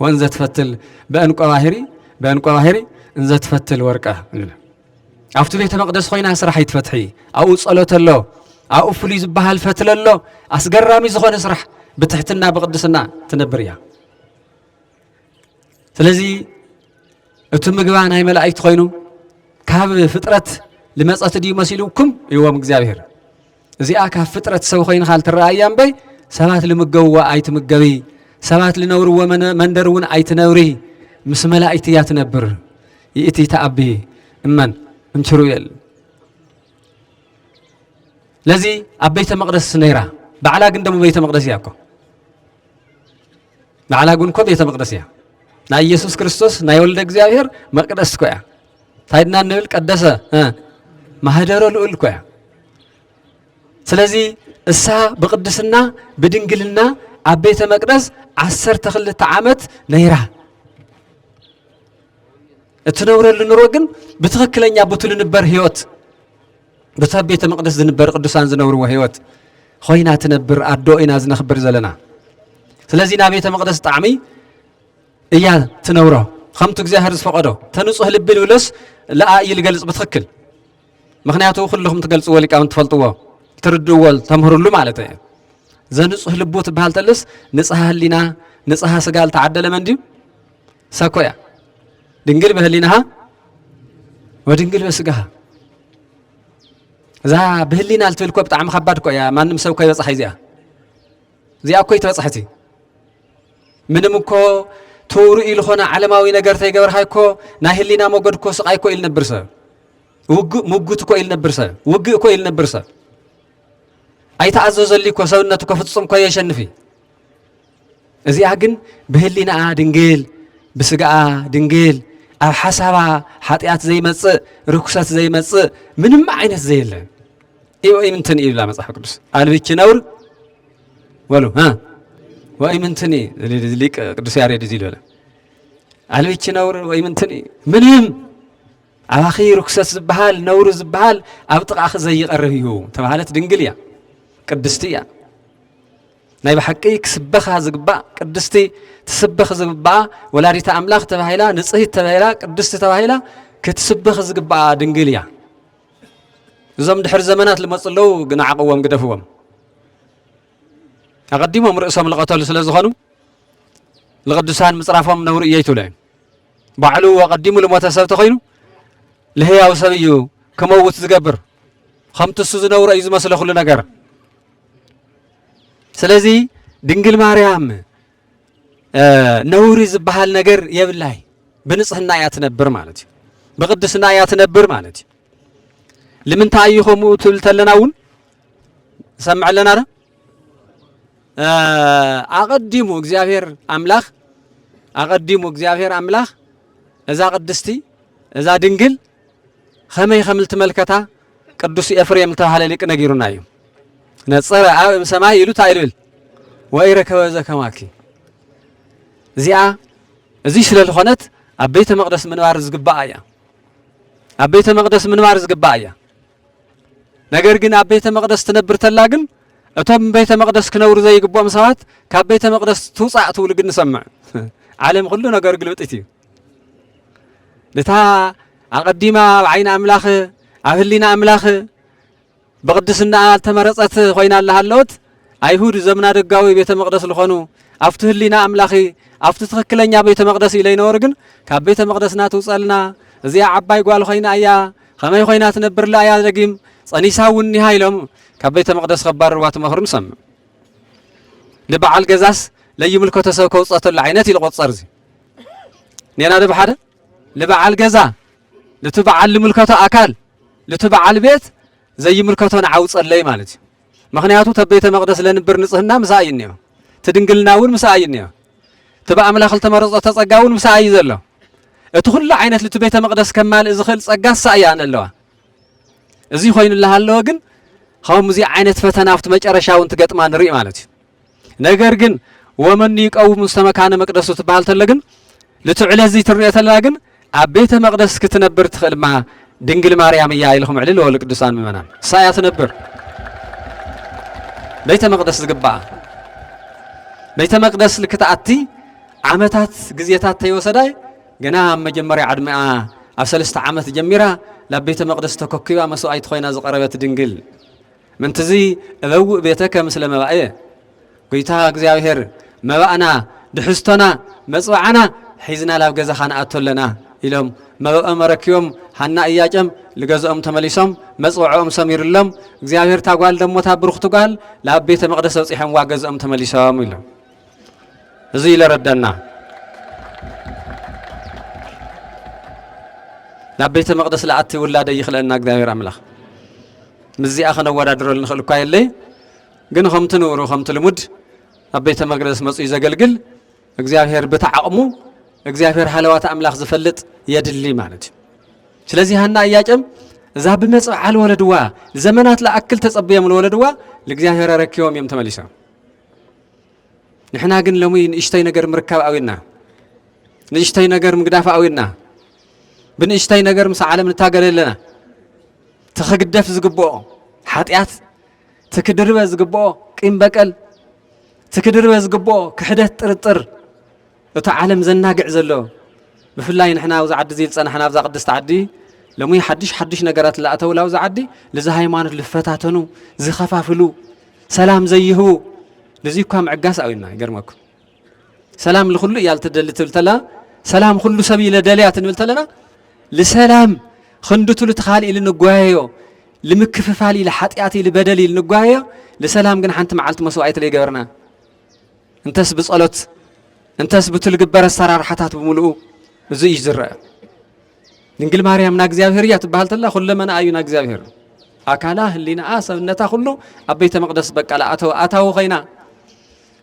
وأنزت فتل بأن قواهري أنزت فتل ورقة عفتو بيت مقدس خوينا سراح يتفتحي أو صلاة الله أو فليز بحال فتل الله أصغر رامي زخون سراح بتحتنا بقدسنا تنبريا ስለዚህ እቱም ምግባን አይ መላእክት ኮይኑ ካብ ፍጥረት لمصات دي مسيلكم يوم እግዚአብሔር እዚኣ ካብ ፍጥረት ሰው ኮይን ካልተራእያን በይ ሰባት ለምገው አይት ምገቢ ሰባት ለነውር መንደሩን አይት ነውሪ ምስ መላእክት ያትነብር ይእቲ ተአቢ እመን እንችሩየል ለዚ አበይተ መቅደስ ነይራ ባዕላ ግን ደሞ በይተ መቅደስ ያኮ ባዕላ ግን ኮ በይተ መቅደስ ያ ና ኢየሱስ ክርስቶስ ና ይወልደ እግዚአብሔር መቅደስ ኮያ ታይድና ንብል ቀደሰ ማህደሮ ልዑል ኮያ ስለዚህ እሳ በቅድስና በድንግልና አቤተ መቅደስ 12 ዓመት ነይራ እትነውረል ኑሮ ግን በትክክለኛ በትልንበር ህይወት በታቤተ መቅደስ ዝንበር ቅዱሳን ዝነውሩ ህይወት ሆይና ትነብር አዶ ኢና ዝነخبር ዘለና ስለዚህ ና ቤተ መቅደስ ጣዕሚ እያ ትነውሮ ከምቱ እግዚአብሔር ዝፈቀዶ ተንጹህ ልብ ልብለስ ለአይል ገልጽ በትክክል ምክንያቱ ሁሉም ትገልጽዎ ሊቃውን ትፈልጥዎ ትርድወል ተምህሩሉ ማለት ነው ዘንጹህ ልቦ ትባል ተልስ ንጽህ ህሊና ንጽህ ስጋል ተዓደለ መንዲ ሰኮያ ድንግል በህሊናها ወድንግል በስጋها ዛ በህሊና ልትልኮ በጣም ከባድ ኮያ ማንም ሰው ኮይ በጽሐይ ዚያ ኮይ ተበጽሐቲ ምንም እኮ ቶሩ ኢልሆነ ዓለማዊ ነገር ተይገብርሃይኮ ና ህሊና ሞገድኮ ስቃይኮ ኢል ነብርሰ ሙጉት ኮ ኢል ነብርሰ ውግ ኮ ኢል ነብርሰ አይታዘዘልኮ ሰውነቱ ከፍጹም ኮ የሸንፊ እዚያ ግን በህሊና ድንግል በስጋ ድንግል ኣብ ሐሳባ ኃጢአት ዘይመጽእ ርኩሰት ዘይመጽእ ምንም አይነት ዘይለ ኢምንትን ኢላ መጽሐፍ ቅዱስ አልብኪ ነውር ወሉ ወኢምንትኒ ሊቅ ቅዱስ ያሬድ ይዝይለ አልብኪ ነውር ወኢምንትኒ ምንም አባኺ ርኩሰት ዝብሃል ነውር ዝብሃል ኣብ ጥቃኺ ዘይቀርብ እዩ ተባሃለት ድንግል ያ ቅድስቲ ያ ናይ በሐቂ ክስበኻ ዝግባእ ቅድስቲ ትስበኽ ዝግባእ ወላዲተ አምላኽ ተባሂላ ንጽሕት ተባሂላ ቅድስቲ ተባሂላ ክትስበኽ ዝግባእ ድንግል ያ እዞም ድሕር ዘመናት ልመጽለው ግን ዓቀወም ግደፍዎም أقدمهم رؤسهم لقتل سلازخانو لقدسان مصرافهم نور إيتولا بعلو وقدموا لمتساب تخينو لهيا وسبيو كموت تقبر خمت السوز نور إيز مسلا كل نجار سلازي دنجل ماريام نوري زبحال نجار يبلاي بنصحنا آيات نبر مالتي بقدسنا آيات نبر مالتي لمن تعيهم تلتلناون سمع لنا أقدموا እግዚአብሔር አምላክ እዛ ቅድስቲ እዛ ድንግል خمي خملت ملكታ ቅዱስ ኤፍሬም ተባለ ሊቅ ነጊሩና እዩ ነጽረ ኣብ ሰማይ ይሉ ታይብል ወይረከበ ዘከማኪ እዚኣ እዚ ስለልኾነት ኣብ ቤተ መቅደስ ምንባር ዝግባእ እያ ኣብ ቤተ መቅደስ ምንባር ዝግባእ እያ ነገር ግን ኣብ ቤተ መቅደስ ትነብር ተላ ግን እቶም ቤተ መቅደስ ክነብሩ ዘይግቦም ሰባት ካብ ቤተ መቅደስ ትውጻእ ትውል ግን ሰምዕ ዓለም ሁሉ ነገር ግልብጥት እዩ ለታ አቀዲማ بعين አምላኽ ኣብ ህሊና አምላኽ በቅድስና ተመረጸት ኮይና አለሃለውት አይሁድ ዘመና ደጋዊ ቤተ መቅደስ ለኾኑ አፍቱ ህሊና አምላኺ አፍቱ ትክክለኛ ቤተ መቅደስ ኢለይነወር ግን ካብ ቤተ መቅደስና ትውጻልና እዚያ ዓባይ ጓል ኮይና እያ ከመይ ኮይና ትነብርላ እያ ደጊም ጸኒሳውን ይሃይሎም ካብ ቤተ መቅደስ ከባርዋት መኽሩን ሰም لبعال جزاس لا يملكه تسوق وصلت العينات القصر زي نينا ده بحدا لبعال جزا لتبعال لملكته أكل لتبعال بيت زي ملكته نعوص اللي مالتي مخنياتو تبيت مقدس لنبر نصهنا مساينيو تدنقلناون مساينيو تبع أملا خلت مرض تصقاون مساي زلوا تخل عينت لتبيت مقدس كمال إذا خل صقاس سايان اللوا زي خوين الله اللوجن خام زي عينت فتنا في مجرشاون تقط ما نري مالتي ነገር ግን ومن يقوم مستمكان مقدس تبال تلغن لتعلى زي تريت لاغن ابيت مقدس كتنبر تخل ما دنجل مريم يا يلهم علل ولا قدسان ممنان سايات نبر بيت مقدس زغبا بيت مقدس لكتاتي عمتات غزيتات تيوسداي غنا مجمريا عدما ابسلست عمت جميرا لبيت مقدس تكوكيوا مسوعيت خوينا زقربت دنجل من تزي ابو بيتك مسلم بايه قيتا እግዚአብሔር መባእና ድሕስቶና መጽዋዕና ሒዝና ላብ ገዛ ኻንኣተለና ኢሎም መባእ መረኪዮም ሃና እያጨም ልገዛኦም ተመሊሶም መጽዋዕኦም ሰሚርሎም እግዚአብሔር ታጓል ደሞ ታብሩኽቱ ጓል ላብ ቤተ መቅደስ ወጽሖም ዋገዛኦም ተመሊሶም ኢሎም እዚ ይለረደና ላብ ቤተ መቅደስ ለኣቲ ውላደ ይኽለና እግዚአብሔር አምላኽ ምዚኣ ኸነወዳድረሉ ንኽእል እኳ የለይ ግን ኸምቲ ንብሩ ኸምቲ ልሙድ أبيت مقدس مصي زقلقل እግዚአብሔር በተዓቅሙ እግዚአብሔር ሐለዋት አምላክ ዝፈልጥ የድሊ ማለት ስለዚህ ሃና ያጨም እዛ በመጽአ አልወለድዋ ዘመናት ለአክል ተጸበየም ለወለድዋ ለእግዚአብሔር አረከዮም የም ተመልሳ ንሕና ግን ለሙ ንእሽተይ ነገር ምርካባዊና ንእሽተይ ነገር ምግዳፋዊና ብንእሽተይ ነገር ምስ ዓለም ንታገለለና ተኸግደፍ ዝግቦ ኃጢአት ተክድርበ ዝግቦ ቂም በቀል تكدر بزقبو كحدة ترتر وتعلم زناقع زلو بفلاي نحنا وزعد زيل صنا حنا وزا قدس تعدي لمي حدش نقرات لا أتو لا وزعدي لذا هايمان لفتاتنو زي خفافلو سلام زيهو لذي كام عقاس أوينا يقرمكو سلام لخلو يالتدل تلتلا سلام خلو سبيل دليات نلتلنا لسلام خندتو لتخالي لنقوايو لمكففالي لحاتياتي لبدلي لنقوايو لسلام قن حانت معلت مسوعيت لي قبرنا انتس بصلت انتس بتلقبر السرار حتات بملؤ زي يجرى نقول مريم نا እግዚአብሔር ያትባል ተላ ሁለመና አዩና እግዚአብሔር አካላህ ሊና አሰብነታ ሁሉ አበይተ መቅደስ በቃላ አታው ኸይና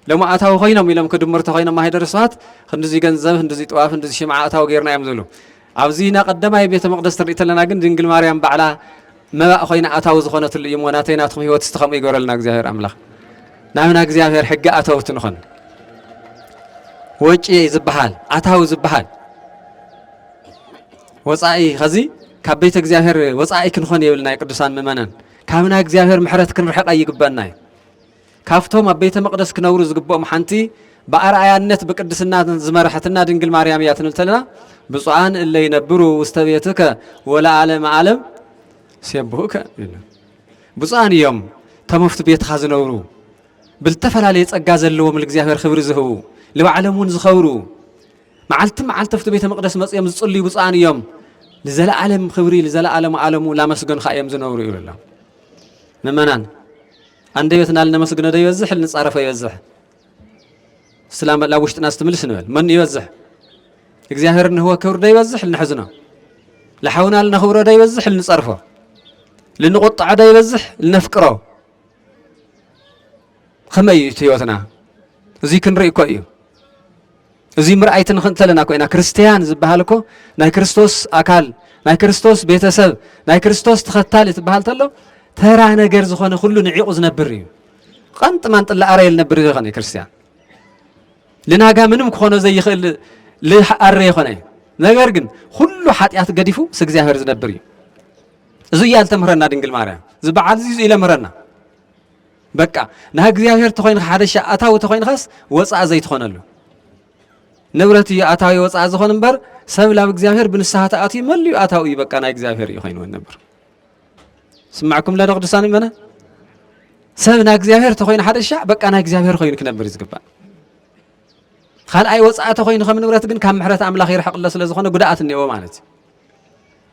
ለማ አታው ኸይና ሚለም ከድምርተ ኸይና ማይደርሳት እንደዚህ ገንዘብ እንደዚህ ጧፍ እንደዚህ ሽምዓ አታው ገርና ያምዘሉ አብዚና ቀደማይ ቤተ መቅደስ ተርኢተለና ግን ድንግል ማርያም ባዕላ መባእ ኸይና አታው ዝኾነትል የሞናተይናትኩም ህይወት ዝተኸሙ ይገረልና እግዚአብሔር አምላክ ናምና እግዚአብሔር ሕጋ አታውት ንኾን ወጪ ዝብሃል አታው ዝብሃል ወጻኢ ኸዚ ካብ ቤተ እግዚአብሔር ወጻኢ ክንኾን ይብልና ቅዱሳን ምእመናን ካብና እግዚአብሔር ምሕረት ክንርሕቕ ይግባና ካፍቶም ኣብ ቤተ መቅደስ ክነብሩ ዝግብኦም ሓንቲ በአርአያነት በቅድስና ዝመርሐትና ድንግል ማርያም ያትንልተልና ብፁዓን እለ ይነብሩ ውስተ ቤትከ ወለዓለመ ዓለም ሲብሁከ ብፁዓን እዮም ተመፍቱ ቤትኻ ዝነብሩ بالتفلالي ጸጋ ዘለዎም ለእግዚአብሔር ክብሪ ዝህቡ ለዓለሙን ዝኸብሩ መዓልቲ መዓልተፍቱ ቤተ መቅደስ መጽዮም ዝጽልዩ ብፃን እዮም ለዘላለም ክብሪ ለዘላለም ዓለሙ ላመስገን ኻዮም ዝነብሩ ይብላ ምእመናን አንደ ቤትና ለመስገን ደይወዝሕ ለንጻረፈ ይወዝሕ ሰላም ላውሽጥና ስትምልስ ንበል ማን ይወዝሕ እግዚአብሔር ነው ክብር ደይወዝሕ ለንሕዝና ለሐውና ለነኽብሮ ደይወዝሕ ለንጻረፈ ለንቆጣ ደይወዝሕ ለነፍቅሮ خمي تيوتنا زي كنري كوي زي مرأيتن خنتلنا كوينا كريستيان زبهالكو ناي كريستوس أكال ناي كريستوس بيتسب ناي كريستوس تختالي تبهال تلو ترى نجار زخانة كله نعيقز نبري قنت ما انت اللي أريل نبري زخانة كريستيان لنا جا منهم كخانة زي خل لح أري خانة نجارجن كله حد يعتقديفو سجزاه هرز نبري زي يالتمرنا دينجل ماريا زبعال زي إلى مرنا بقى نه እግዚአብሔር ተኾይን ሓደሻ ኣታው ተኾይን ኸስ ወፃእ ዘይትኾነሉ ንብረትዩ ኣታው ወፃእ ዝኾን እምበር ሰብ ላብ እግዚአብሔር ብንስሓ ተኣትዩ መልዩ ኣታው ይበቃ ናይ እግዚአብሔር ይኾይን ነበር ስማዕኩም ለቅዱሳን ይመና ሰብ ናይ እግዚአብሔር ተኾይን ሓደሻ በቃ ናይ እግዚአብሔር ኾይን ክነብር ይዝግባእ ካልኣይ ወፃእ ተኾይን ከም ንብረት ግን ካብ ምሕረት ኣምላኽ ይርሕቕለ ስለ ዝኾነ ጉድኣት እኒአዎ ማለት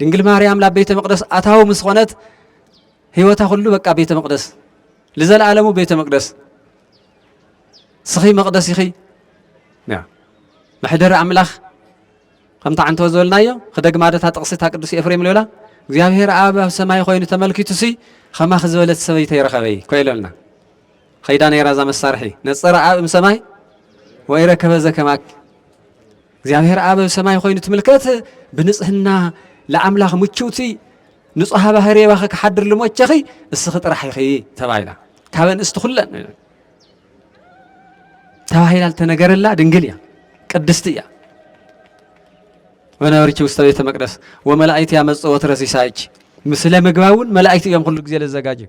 ድንግል ማርያም ላብ ቤተ መቅደስ ኣታው ምስ ኾነት ህይወታ ሁሉ በቃ ቤተ መቅደስ لزال عالمو بيت مقدس سخي مقدسي خي يا محدر أملاخ كم تعنتو زولنا يو خدق مادة تقصيتها قدس إفريم لولا እግዚአብሔር አብ ሰማይ ኮይኑ ተመልኪቱሲ خما خزولت ሰበይተ ይረኸበይ ኮይለልና خيدان يرازا مسارحي نصر آب سماي ويركب زكماك እግዚአብሔር آب سماي ኮይኑ تملكت بنصحنا لأملاخ مچوتي نصح بهري واخك حدر لموچخي اسخ طرحي خي تبايلا كابن استخلن تبايلا تنغرلا دنگليا قدستيا ونورچ ውስጥ ቤተ መቅደስ ወመላእክት ያመጽወት ረሲሳይች ምስለ መግባውን መላእክት እዮም ሁሉ ጊዜ ለዘጋጅ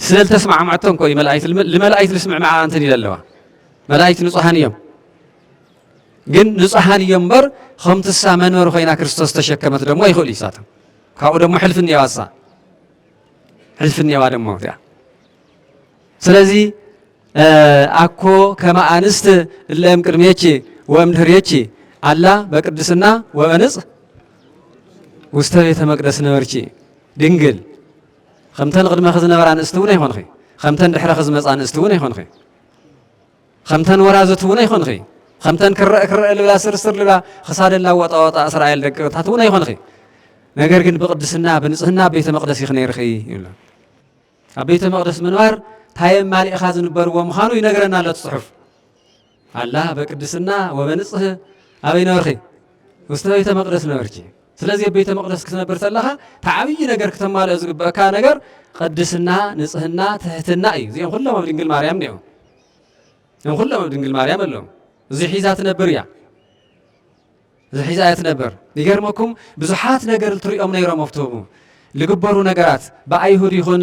سل تسمع معتهم كوي ملائكة الملائكة تسمع مع أنتني للوا ملائكة نصحان يوم جن نصحان يوم بر خمت السامن ورخينا كريستوس تشكمت دم ويخول إساتهم كاو دم حلف النيواسا حلف النيواد موتى سلزي أكو كما أنست اللي مكرميتشي ومدهريتشي الله بقدسنا وأنس واستويت مقدسنا ورشي دينجل خمتن قد ما خزنا وران استونا يخون خي خمتن دحرة خز مزان استونا يخون خي خمتن ورازتونا يخون خي خمتن كر لا سر لا خساد الله وطا إسرائيل دك تاتونا يخون خي نجر جن بقدسنا بنصحنا بيت مقدس يخنير خي يلا بيت مقدس منوار تايم مالي خازن برو مخانو ينجرنا لا تصحف الله بقدسنا وبنصح أبي نورخي واستويت مقدس نورجي ስለዚህ ቤተ መቅደስ ከተነበር ተላኻ ተዓብይ ነገር ከተማለ ዝግበካ ነገር ቅድስና ንጽህና ትህትና እዩ እዚኦም ሁሉም ኣብ ድንግል ማርያም ነው እዚኦም ሁሉም ኣብ ድንግል ማርያም ኣለው እዚ ሒዛት ነበር ያ እዚ ሒዛት ነበር ይገርመኩም ብዙሓት ነገር ትሪኦም ነይሮም ኣፍቶሙ ልግበሩ ነገራት በአይሁድ ይኹን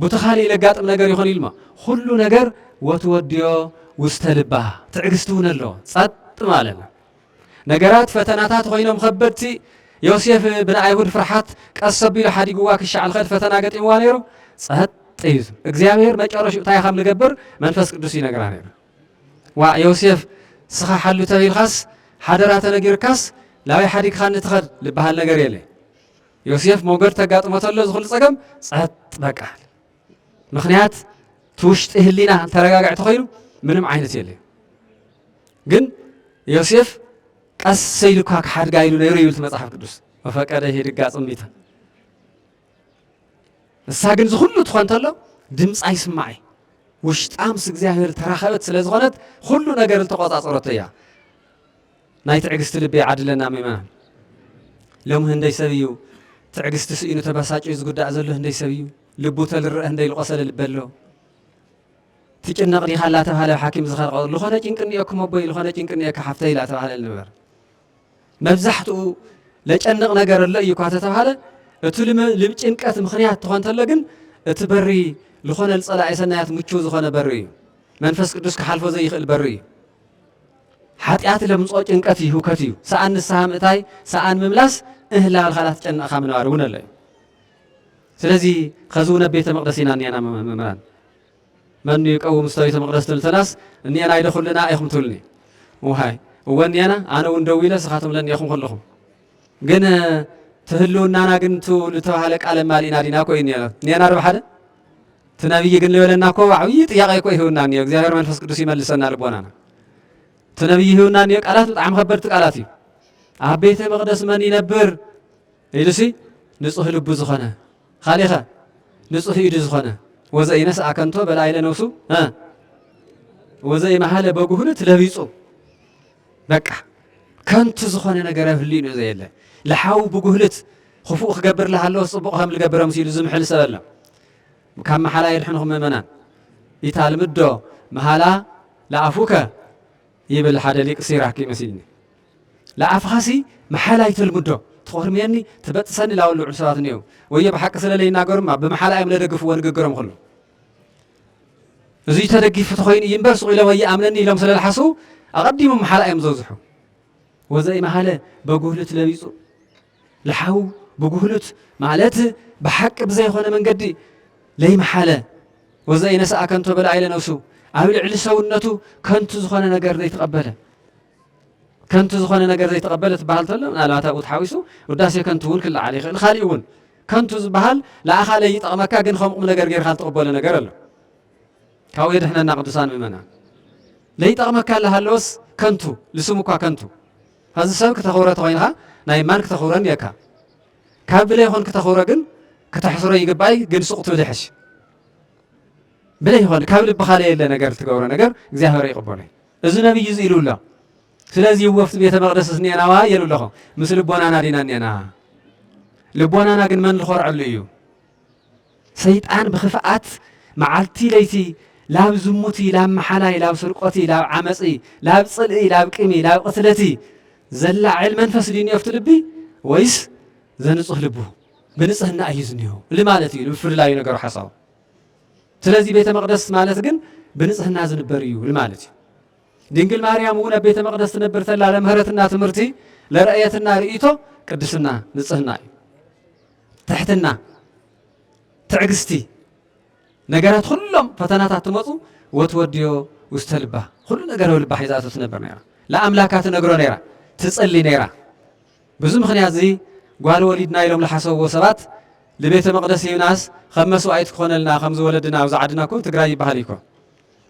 ብተኻሊ ለጋጥም ነገር ይኹን ኢልማ ሁሉ ነገር ወትወድዮ ውስተ ልባ ትዕግስቱ ነሎ ጸጥ ማለት ነገራት ፈተናታት ኮይኖም ከበድቲ يوسف بن أيهود فرحات كأسبيل حدي جواك الشعل خد فتناقت إموانيرو صهد تيز إخزامير ما جرى شو تاي خام لجبر منفس قدوسي نجرانير ويوسف صح حلو تبي الخاص حضرات نجير كاس لا يحدي خان تخد لبهال نجريله يوسف موجر تجات مطلع زخل صقم صهد بقى مخنيات توشت إهلينا ترجع تخيلو منهم عينة يلي جن يوسف قسيلك هاك حد قايلو نيرو يلت مصحف قدوس وفقد هي دغاص ميتا الساغن زخلو تخونتلو دمص ايسمعي وشطامس እግዚአብሔር ተራኸበት ስለዝኾነት ሁሉ ነገር ተቆጣጽሮተያ ናይ ትዕግስት ልቤ ዓድለና መማን ለም ህንደይ ሰብዩ ትዕግስት ስኢኑ ተበሳጭ ዝጉዳእ ዘሎ ህንደይ ሰብዩ ልቡ ተልርእ ህንደይ ልቆሰለ ልበሎ ትጭነቅ ዲኻ ላ ተባለ حكيم ዝኸርቀ ለኾነ ጭንቅንየኩም ኣቦይ ለኾነ ጭንቅንየ ከሓፍተይ ላ ተባለ ነበር መብዛሕቱ ለጨነቅ ነገር አለ ይኳተ ተባለ እቱ ልምጭንቀት ምኽንያት ተኾንተለ ግን እቲ በሪ ለኾነ ልጸላኢ ሰናያት ምቹ ዝኾነ በሪ መንፈስ ቅዱስ ከሓልፎ ዘይኽእል በሪ ኃጢአት ለምጾ ጭንቀት ይሁከት እዩ ሰአን ንስሓ ምእታይ ሰአን ምምላስ እህላል ኻላት ጨነቕኻ ምንባር እውን አለ ስለዚህ ከዝውነ ቤተ መቅደስ ኢና ኒያና መምራን من يقوم مستوى مقدس تلتناس إني أنا يدخل لنا إخم تلني وهاي واني أنا وندويله سخاتم لن يخم كلهم جن تهلون أنا جنتو لتوهلك على مالي نادينا كوي ني أنا أروح هذا تنابي يجن لي ولا ناكو عويت يا غير كوي هو ناني زهر من فسق دوسي ملسنا لبونانا تنابي هو ناني قالت عم خبرت قالاتي عبيت مقدس من ينبر يدسي نصح لب زخنه خالخه نصح يد زخنه وزي ناس أكنتو بلا إلى نوسو وزي محل بقولة تلبيسو بقى كنت زخانة نجارة اللي نزيه له لحاو بقولة خفوق جبر له الله صبغ هم الجبر مسير زم حل سلام كم محل يرحنهم منان يتعلم الدو محل لا أفوك يبل حدا ليك سيرك مسيرني لا أفخسي محل يتعلم الدو تخرم يعني تبت سنة لا أقول عشرات نيو ويا بحق سنة لينا قرم بمحل أمل رجف ونقرم خلو زي ترجف تخين ينبرس إلى ويا أملني لهم سلا الحسو أقدم محل أم زوجه وزي محل بقولة لبيسو لحو بقولة معلت بحق بزي خنا من قدي لي محل وزي ناس أكنتو بلا عيلة نوسو أقول علسو النتو كنت زخنا نجار ذي تقبله كنت زخنا نجار ذي تقبلت بحالتهم أنا لا تقول حاويسو وداسي كنتون كل عليه الخاليون كنت زبحال لا أخالي يطعمك جن خم من نجار غير خالت قبله نجار له كاو يدحنا نقدسان منا ለይጠቅመካ ለሃለወስ ከንቱ ልስሙኳ ከንቱ هذا سبب كتخورة توينها نايمان كتخورة نيكا كابلي هون كتخورة جن كتحصره يجباي جن سقط ودحش بلي هون كابل بخالي إلا نجار تجورة نجار زهر يقبله إذا نبي يزيلوا له سلازي وقت بيت مقدس سنينا وا يلوا له مثل بوانا نادينا نينا لبوانا ناجن من الخور عليو سيد أنا بخفاءات معلتي ليتي لاب زموتي لاب محلاي لاب سرقتي لاب عمصي لاب صلئي لاب قمي لاب قتلتي زلع علم منفس دين يفتلبي ويس زنصح لبه بنصحنا ايزنيو لمالتي لفر لا ينغر حصاو ስለዚህ ቤተ መቅደስ ማለት ግን በንጽህና ዝንበርዩ ለማለት ድንግል ማርያም ወና ቤተ መቅደስ ነበር ተላ ለምህረትና ትምርቲ ለራእየትና ርእይቶ ቅድስና ንጽህና ትሕትና ትዕግስቲ ነገራት ሁሉም ፈተናታት ተመጹ ወትወዲዮ ውስተልባ ሁሉ ነገር ወልባ ሒዛቱ ነበር ነራ ለአምላካት ነግሮ ነራ ትጸልይ ነራ ብዙ ምክንያት እዚ ጓል ወሊድና ኢሎም ለሐሰው ሰባት ለቤተ መቅደስ ይናስ خمس وعيت كون لنا خمس ولدنا وزعدنا كو تقرأي بحاليكو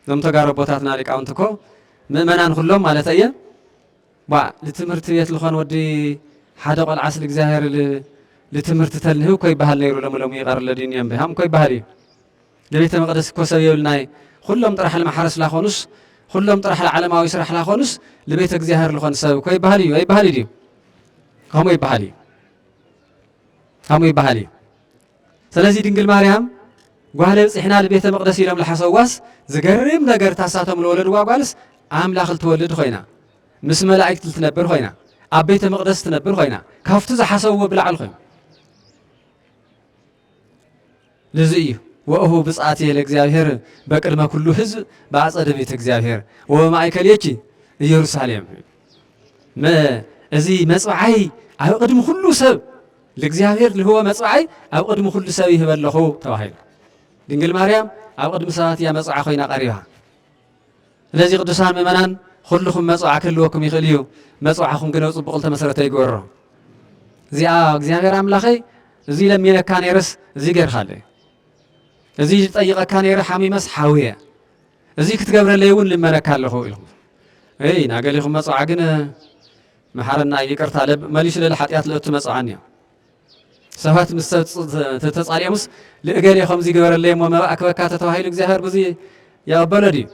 لم تقارب بوتاتنا لك أنتكو ممنان كلهم على تأيه لتمرت بيت الخان ودي حدا قال عسل زاهر لتمرت تلنه كوي بحال نيرو لم يغار الذين ينبهم كوي بحالي لبيت المقدس كو سويو لناي كلهم طرح المحرس لا خونس كلهم طرح العلم او يسرح لا خونس لبيت زاهر الخان سو كوي بحالي اي بحالي دي هم اي بحالي سلازي دنجل مريم قال إحنا لبيت المقدس يلم لحسواس زجرم نجر تاساتهم الولد وقالس عام لاخل تولد خوينا مس ملائكة تنبر خوينا أبيت المقدس تنبر خوينا كافت ز حسوا بالعل خوين لزيه وهو بساعته لإجزاهير بكر ما كله حزب بعصر بيت إجزاهير وما يكليتي يرساليم ما زي مسعي أقدم كله سب لإجزاهير اللي هو مسعي أو قدم كل سويه بلخو توحيد دينجل مريم أو قدم سوات يا مسعى خوينا قريبها الذي قدسان ممنان كلكم مسعى كلكم يخليو مسعىكم كنوص بقولت مسرته يقرر زي إجزاهير أملاخي زي لم يكن يرس زي غير خالي زي طيقة كان يرحمي مس حاوية زي كتقبر ليون لما نكال له إلهم أي ناقل لكم مسعى جن محرنا يكرت على ماليش للحياة لو تمسعني سوات مست تتصاريمس لأجري خمسي جبر الليم وما أكبر توهيل إجزاهر بزي يا بلدي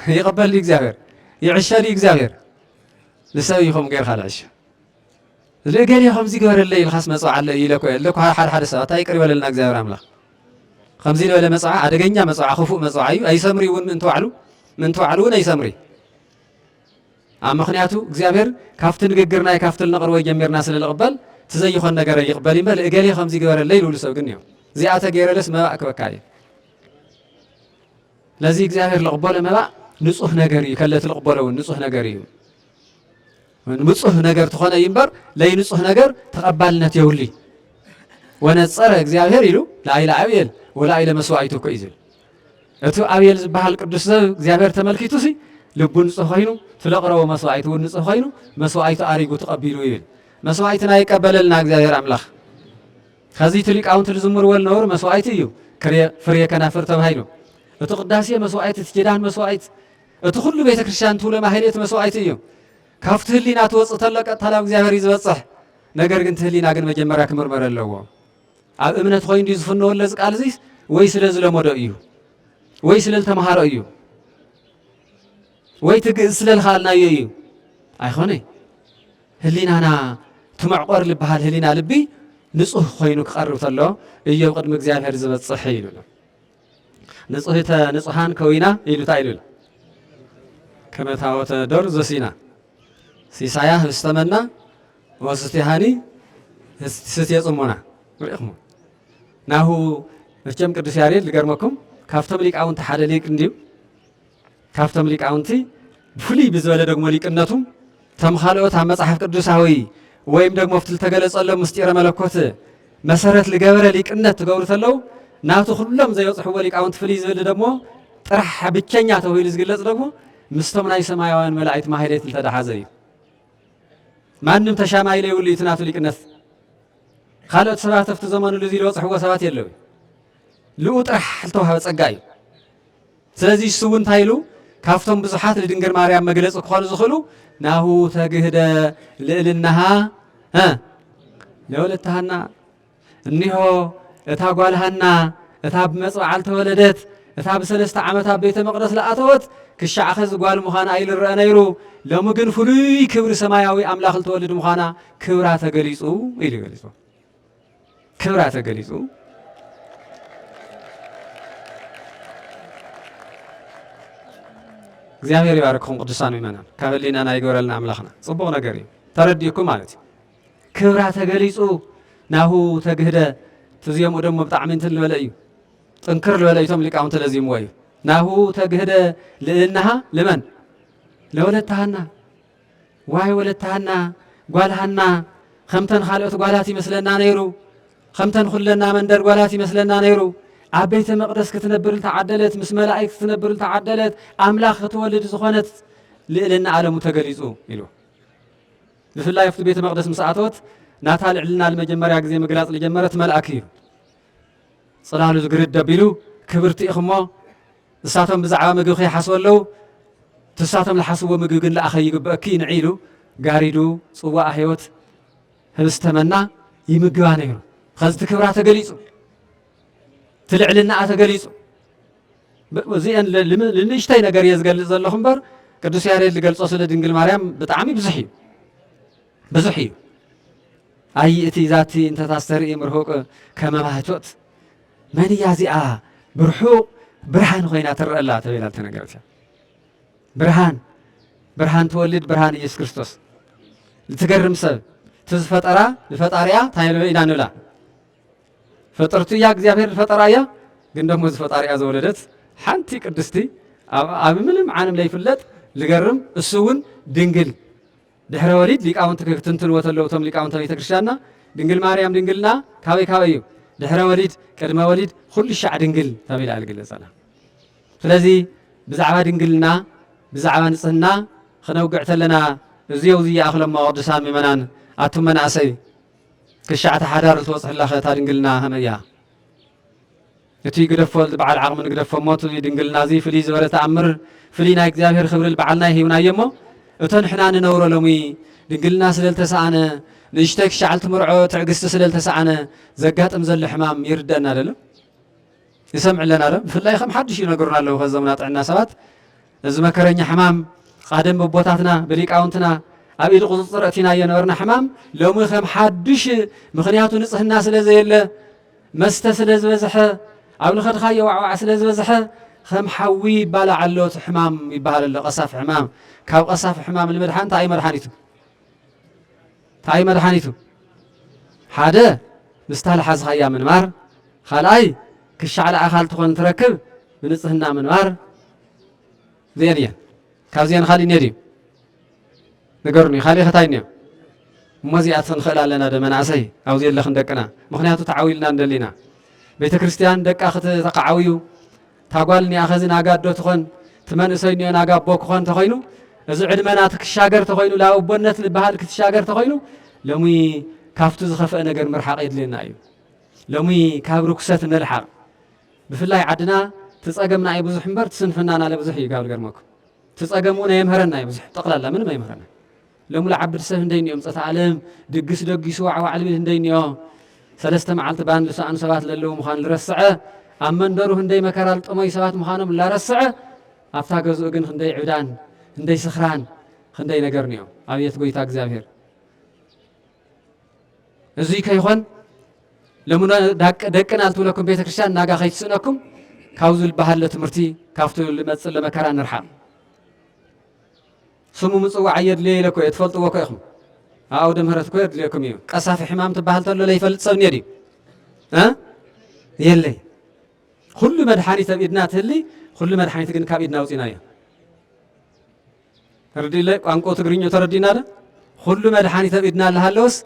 يقبل لي إجزاهر يعيش لي إجزاهر لسوي خم غير خالعش لأجري خمسي جبر الليل خاص مسعى على لك حد سوات هاي قريب لنا إجزاهر عمله خمسين ولا مسعى عدقنيا مسعى خفو مسعى أي سمري ون من توعلون أي سمري أما خنياتو إجزاهر كافتن جرنا كافتن نقر ويجمر ناس للقبل تزيخ النجار يقبل مال إجالي خمسة جوار الليل ولسه جنيهم زيادة جير لس ما أكبر كاي لذيك زاهر القبال ما بقى نصح نجاري كلت القبال ونصح نجاري نصح نجار تخانا ينبر لا ينصح نجار تقبلنا تيولي ونتصر زاهر يلو لا إلى عبيل ولا إلى مسوعيته كيزل أتو عبيل بحال قدس زاهر تملكيته سي لبون صهينو تلقرا ومسوعيته ونصهينو مسوعيته أريجو تقبلوا يبل مسوعيتنا يقبل لنا እግዚአብሔር አምላክ ከዚህ ትልቅ አሁን ትዝምር ወልነውር መስዋዕትዩ ፍሬ ከናፍር ተባይሉ እቱ ቅዳሴ መስዋዕት ትጀዳን መስዋዕት እቱ ሁሉ ቤተ ክርስቲያን ቱለ ማህሌት መስዋዕትዩ ካፍት ህሊና ተወጽተለቀ ታላም እግዚአብሔር ይዝበጽሕ ነገር ግን ህሊና ግን መጀመሪያ ክምርመር አለው አብ እምነት ሆይ እንዲ ዝፍነው ለዝ ቃል ዚስ ወይ ስለዚህ ለሞደ እዩ ወይ ስለል ተማሃረ እዩ ወይ ትግዝ ስለል ኻልና እዩ አይኾነ ህሊናና تمعقر لبهال هلينا لبي نصح خوينو كقرب تلو إيو قدم እግዚአብሔር ዝበጽሕ ይሉና ንጽህተ ንጽሃን ከዊና ይሉታ ይሉላ ከመታወተ ዶር ዘሲና ሲሳያ ህስተመና ወስተሃኒ ስትየጽሙና ወይኹም ናሁ መቸም ቅዱስ ያሬድ ልገርመኩም ካፍቶም ሊቃውንቲ ሓደ ሊቅ እንዲሁ ካፍቶም ሊቃውንቲ ፍሊ ብዝበለ ደግሞ ሊቅነቱም ተምኻልኦት ኣብ መጽሐፍ ቅዱሳዊ ወይም ደግሞ ፍትል ተገለጸለ ምስጢረ መለኮት መሰረት ለገበረ ሊቅነት ተገብሩ ተለው ናቱ ሁሉም ዘይወጽሑ ሊቃውንት ፍሊ ዝብል ደግሞ ጥራሕ ብቸኛ ተውሂል ዝግለጽ ደግሞ ምስቶም ናይ ሰማያውያን መላእክት ማህሌት ተዳሓዘ እዩ ማንም ተሻማይ ለይውል ይትናቱ ሊቅነት ካልኦት ሰባት ፍት ዘመኑ ለዚ ለወጽሑ ሰባት የለው ልኡ ጥራሕ ተዋሃበ ጸጋ እዩ ስለዚህ እሱ እንታይ ኢሉ ካፍቶም ብዙሓት ለድንግል ማርያም መግለጽ ክኾኑ ዝኽእሉ ናሁ ተግህደ ልዕልናሃ ለወለታሃና እኒሆ እታ ጓልሃና እታ ብመጽባዓል ተወለደት እታ ብ3 ዓመት ቤተ መቅደስ ለኣተወት ክሻዕ ኸዚ ጓል ምዃና ኣይልረአ ነይሩ ሎሚ ግን ፍሉይ ክብሪ ሰማያዊ ኣምላኽ ልተወልድ ምዃና ክብራ ተገሊጹ ኢሉ ገሊጹ ክብራ ተገሊጹ እግዚአብሔር ይባርክኩም ቅዱሳን ምእመናን ካብ ህሊናና ይገብረልና ኣምላኽና ጽቡቕ ነገር እዩ ተረዲእኩም ማለት እዩ ክብራ ተገሊጹ ናሁ ተግህደ ትዚኦም ደሞ ብጣዕሚ እንትን ዝበለ እዩ ጥንክር ዝበለ እቶም ሊቃውንቲ ለዚምዎ እዩ ናሁ ተግህደ ልዕልናሃ ልመን ለወለታሃና ዋይ ወለታሃና ጓልሃና ከምተን ካልኦት ጓላት ይመስለና ነይሩ ከምተን ኩለና መንደር ጓላት ይመስለና ነይሩ ኣብ ቤተ መቅደስ ክትነብር ተዓደለት ምስ መላእክት ክትነብር ተዓደለት ኣምላኽ ክትወልድ ዝኾነት ልዕልና ዓለሙ ተገሊጹ ኢሉ ብፍላይ ኣብቲ ቤተ መቅደስ ምስ ኣተወት ናታ ልዕልና ለመጀመርያ ግዜ ምግላጽ ለጀመረት መልአክ እዩ ጽላሉ ዝግርድ ደቢሉ ክብርቲ ኢኽሞ እሳቶም ብዛዕባ ምግቢ ከይሓስበለው ትሳቶም ለሓስቦ ምግቢ ግን ለኣኸ ይግበአኪ ንዒሉ ጋሪዱ ጽዋዕ ህይወት ህብስተመና ይምግባ ነይሩ ኸዝቲ ክብራ ተገሊጹ ትልዕልና ተገሊጹ እዚአን ልንእሽተይ ነገር እየ ዝገልጽ ዘለኹ እምበር ቅዱስ ያሬድ ዝገልጾ ስለ ድንግል ማርያም ብጣዕሚ ብዙሕ እዩ ኣይ እቲ ዛቲ እንተታስተርኢ ምርሑቕ ከመ ማህቶት መን እያ እዚኣ ብርሑቕ ብርሃን ኮይና ትረአላ ተበላ ተነገረት ብርሃን ትወልድ ብርሃን ኢየሱስ ክርስቶስ ልትገርም ሰብ ትዝፈጠራ ዝፈጣሪያ ታይሎ ኢና ንብላ ፈጠርቱ እያ እግዚአብሔር ፈጠራ እያ ግን ደግሞ ዝፈጣሪያ ዘወለደት ሓንቲ ቅድስቲ ኣብ ምንም ዓለም ለይፍለጥ ዝገርም እሱ እውን ድንግል ድሕረ ወሊድ ሊቃውንቲ ክትንትንዎ ተለዉ እቶም ሊቃውንቲ ቤተ ክርስቲያንና ድንግል ማርያም ድንግልና ካበይ ካበይ እዩ ድሕረ ወሊድ ቅድመ ወሊድ ኩሉ ሻዕ ድንግል ተባሂላ ዝግለጸላ ስለዚ ብዛዕባ ድንግልና ብዛዕባ ንጽህና ክነውግዕ ተለና እዚው ዝኣኽለሞ ቅዱሳን ምእመናን ኣቱም መናእሰይ ክሻዕ ተሓዳር ልትወፅሕላኸ እታ ድንግልና ኸመይ እያ እቲ ግደፎ በዓል ዓቕሚ ንግደፎ እሞ እቲ ድንግልና እዚ ፍልይ ዝበለ ተኣምር ፍልይ ናይ እግዚኣብሔር ክብሪ በዓልና ሂብናዮ እሞ እቶ ንሕና ንነብሮ ሎሚ ድንግልና ስለልተሰኣነ ንእሽተይ ክሻዕ ልትምርዖ ትዕግስቲ ስለልተሰኣነ ዘጋጥም ዘሎ ሕማም ይርደአና ደሎ ይሰምዕለና ዶ ብፍላይ ከም ሓድሽ ይነገሩና ኣለዉ ከዘምና ጥዕና ሰባት እዚ መከረኛ ሕማም ቃደም በቦታትና ብሊቃውንትና ኣብ ኢድ ቁፅፅር እቲና የነበርና ሕማም ሎሚ ከም ሓድሽ ምክንያቱ ንጽህና ስለ ዘየለ መስተ ስለ ዝበዝሐ ኣብ ልኸድኻዮ ዋዕዋዕ ስለ ዝበዝሐ ከም ሓዊ ይባላ ኣሎ እቲ ሕማም ይበሃል ኣሎ ቀሳፍ ሕማም ካብ ቀሳፍ ሕማም ንምድሓን እንታይ መድሓኒቱ ሓደ ምስታ ልሓዝኻያ ምንባር ካልኣይ ክሻዕ ለኣኻል ትኾን ትረክብ ብንጽህና ምንባር ዚአን እየን ካብዚአን ካሊእ እኒአ ድዩ ንገሩኒ ካሊእ ኸታይ እኒኦ እሞዚኣት ክንኽእል ኣለና ደ መናእሰይ ኣብኡ የለኽን ደቅና ምክንያቱ ተዓዊልና እንደሊና ቤተ ክርስቲያን ደቃ ክትተዓውዩ ታጓል ኒኣኸዚ ናጋዶ ትኾን ትመንእሰይ ኒኦ ናጋቦ ክኾን ተኾይኑ እዚ ዕድመና ትክሻገር ተኾይኑ ላብቦነት ዝበሃል ክትሻገር ተኾይኑ ሎሚ ካብቱ ዝኸፍአ ነገር ምርሓቕ የድልየና እዩ ሎሚ ካብ ርኩሰት ንልሓቕ ብፍላይ ዓድና ትጸገምና እዩ ብዙሕ እምበር ትስንፍናና ለብዙሕ እዩ ካብ ዝገርመኩም ትጸገምኡ የምህረና እዩ ብዙሕ ጠቕላላ ምንም ኣይምህረና ሎሚ ለዓብድ ሰብ እንደይ ኒኦም ፀታ ዓለም ድግስ ደጊሱ ዋዕዋዕ ልብል እንደይ ኒኦ 3 መዓልቲ ባን ልሰኣኑ ሰባት ለለዉ ምዃኑ ዝረስዐ ኣብ መንደሩ እንደይ መከራ ልጥሞይ ሰባት ምዃኖም ላረስዐ ኣብታ ገዝኡ ግን ክንደይ ዕብዳን ክንደይ ስኽራን ክንደይ ነገር ኒኦ ኣብየት ጎይታ እግዚኣብሔር እዙይ ከይኾን ለሙና ደቅና ልትብለኩም ቤተ ክርስቲያን ናጋ ከይትስእነኩም ካብዙ ልበሃለ ትምህርቲ ካብቱ ልመጽእ ለመከራ ንርሓቕ ስሙ ምጽዋዕ የድልየ ኢለኮ እየ ትፈልጥዎ ኮ ኢኹም ኣውደ ምህረት ኮ የድልየኩም እዩ ቀሳፊ ሕማም ትበሃል ተሎ ለይፈልጥ ሰብ እኒአ ድዩ የለይ ኩሉ መድሓኒት ኣብ ኢድና ትህሊ ኩሉ መድሓኒት ግን ካብ ኢድና ውፂና እያ ተረዲለ ቋንቋ ትግርኛ ተረዲና ደ ኩሉ መድሓኒት ኣብ ኢድና ኣለሃለወስ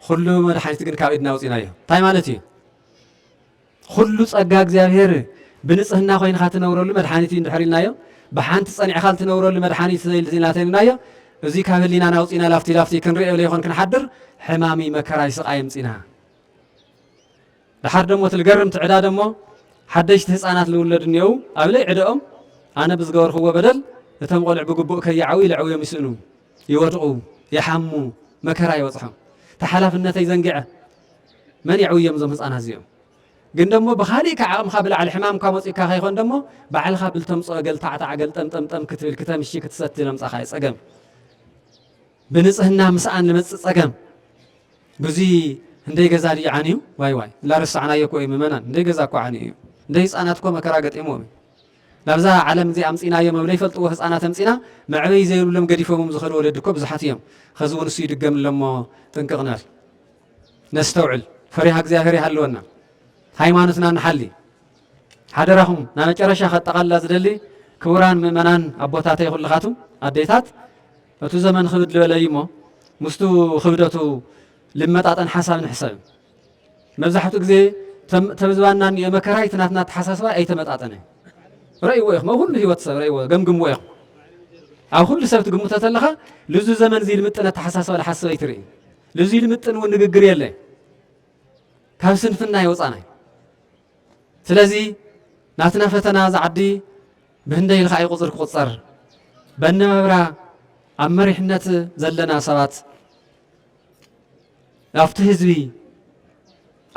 ኩሉ መድሓኒት ግን ካብ ኢድና ውፂና እያ እንታይ ማለት እዩ ኩሉ ጸጋ እግዚኣብሔር ብንጽህና ኮይንካ ትነብረሉ መድሓኒት እዩ እንድሕር ኢልናዮ ብሓንቲ ጸኒዕኻ ትነብረሉ መድሓኒት ኢልናተይልናዮ እዚ ካብ ህሊናና ውፂና ላፍቲ ክንሪኦ ለይኾን ክንሓድር ሕማሚ መከራይ ስቃይ ምፂና ድሓር ደሞ ትልገርም ትዕዳ ደሞ ሓደሽቲ ህፃናት ዝውለዱ እኒአው ኣብ ለይ ዕድኦም ኣነ ብዝገበርኽዎ በደል እቶም ቆልዕ ብግቡእ ከይዓዊ ልዕው ይምስኑ ይወድቁ ይሓሙ መከራ ይወጽሖም ተሓላፍነተይ ዘንግዐ መን ይዕውዮም ዞም ህፃናት እዚኦም ግን ደሞ ብኻሊእ ከዓቕምኻ ብላዕሊ ሕማምካ መፂካ ከይኾን ደሞ ባዕልኻ ብልተምፅኦ ገልታዕታዕ ገልጠምጠምጠም ክትብል ክተምሺ ክትሰቲ ለምፃኻ ፀገም ብንጽህና ምስኣን ልመፅእ ፀገም ብዙይ እንደይ ገዛ ድዩ ዓንዩ ዋይ ዋይ ላርስዕናዮ ኮ ምእመናን እንደይ ገዛ እኮ ዓንዩ እዩ እንደይ ህፃናት እኮ መከራ ገጢሞም ላብዛ ዓለም እዚ ኣምፂናዮ መብለ ይፈልጥዎ ህፃናት ኣምፂና መዕበይ ዘይብሎም ገዲፎሞም ዝኽእሉ ወለዲ እኮ ብዙሓት እዮም ኸዚ እውን እሱ ይድገምሎሞ ጥንቅቕ ንበል ነስተውዕል ፈሪሃ እግዚኣብሔር ይሃልወና ሃይማኖትና ንሓሊ ሓደራኹም ናብ መጨረሻ ከጠቓልላ ዝደሊ ክቡራን ምእመናን ኣቦታተይ ኩልኻቱ ኣዴታት እቲ ዘመን ክብድ ዝበለ እዩ እሞ ምስቱ ክብደቱ ልመጣጠን ሓሳብ ንሕሰብ መብዛሕትኡ ግዜ ተብዝባና እኒኦ መከራ ይትናትና ተሓሳስባ ኣይተመጣጠነ ረእይዎ ኢኹም ኣብ ኩሉ ህይወት ሰብ ረእይዎ ገምግምዎ ኢኹም ኣብ ኩሉ ሰብ ትግምቶ ተለኻ ልዙ ዘመን እዚ ልምጥን ኣተሓሳስባ ዝሓስበ ኣይትርኢ ልዙ ልምጥን እውን ንግግር የለ ካብ ስንፍና ይወፃና ስለዚ ናትና ፈተና ዝዓዲ ብህንደይ ኢልካ ይቁፅር ክቁፀር በነመብራ ኣብ መሪሕነት ዘለና ሰባት ኣብቲ ህዝቢ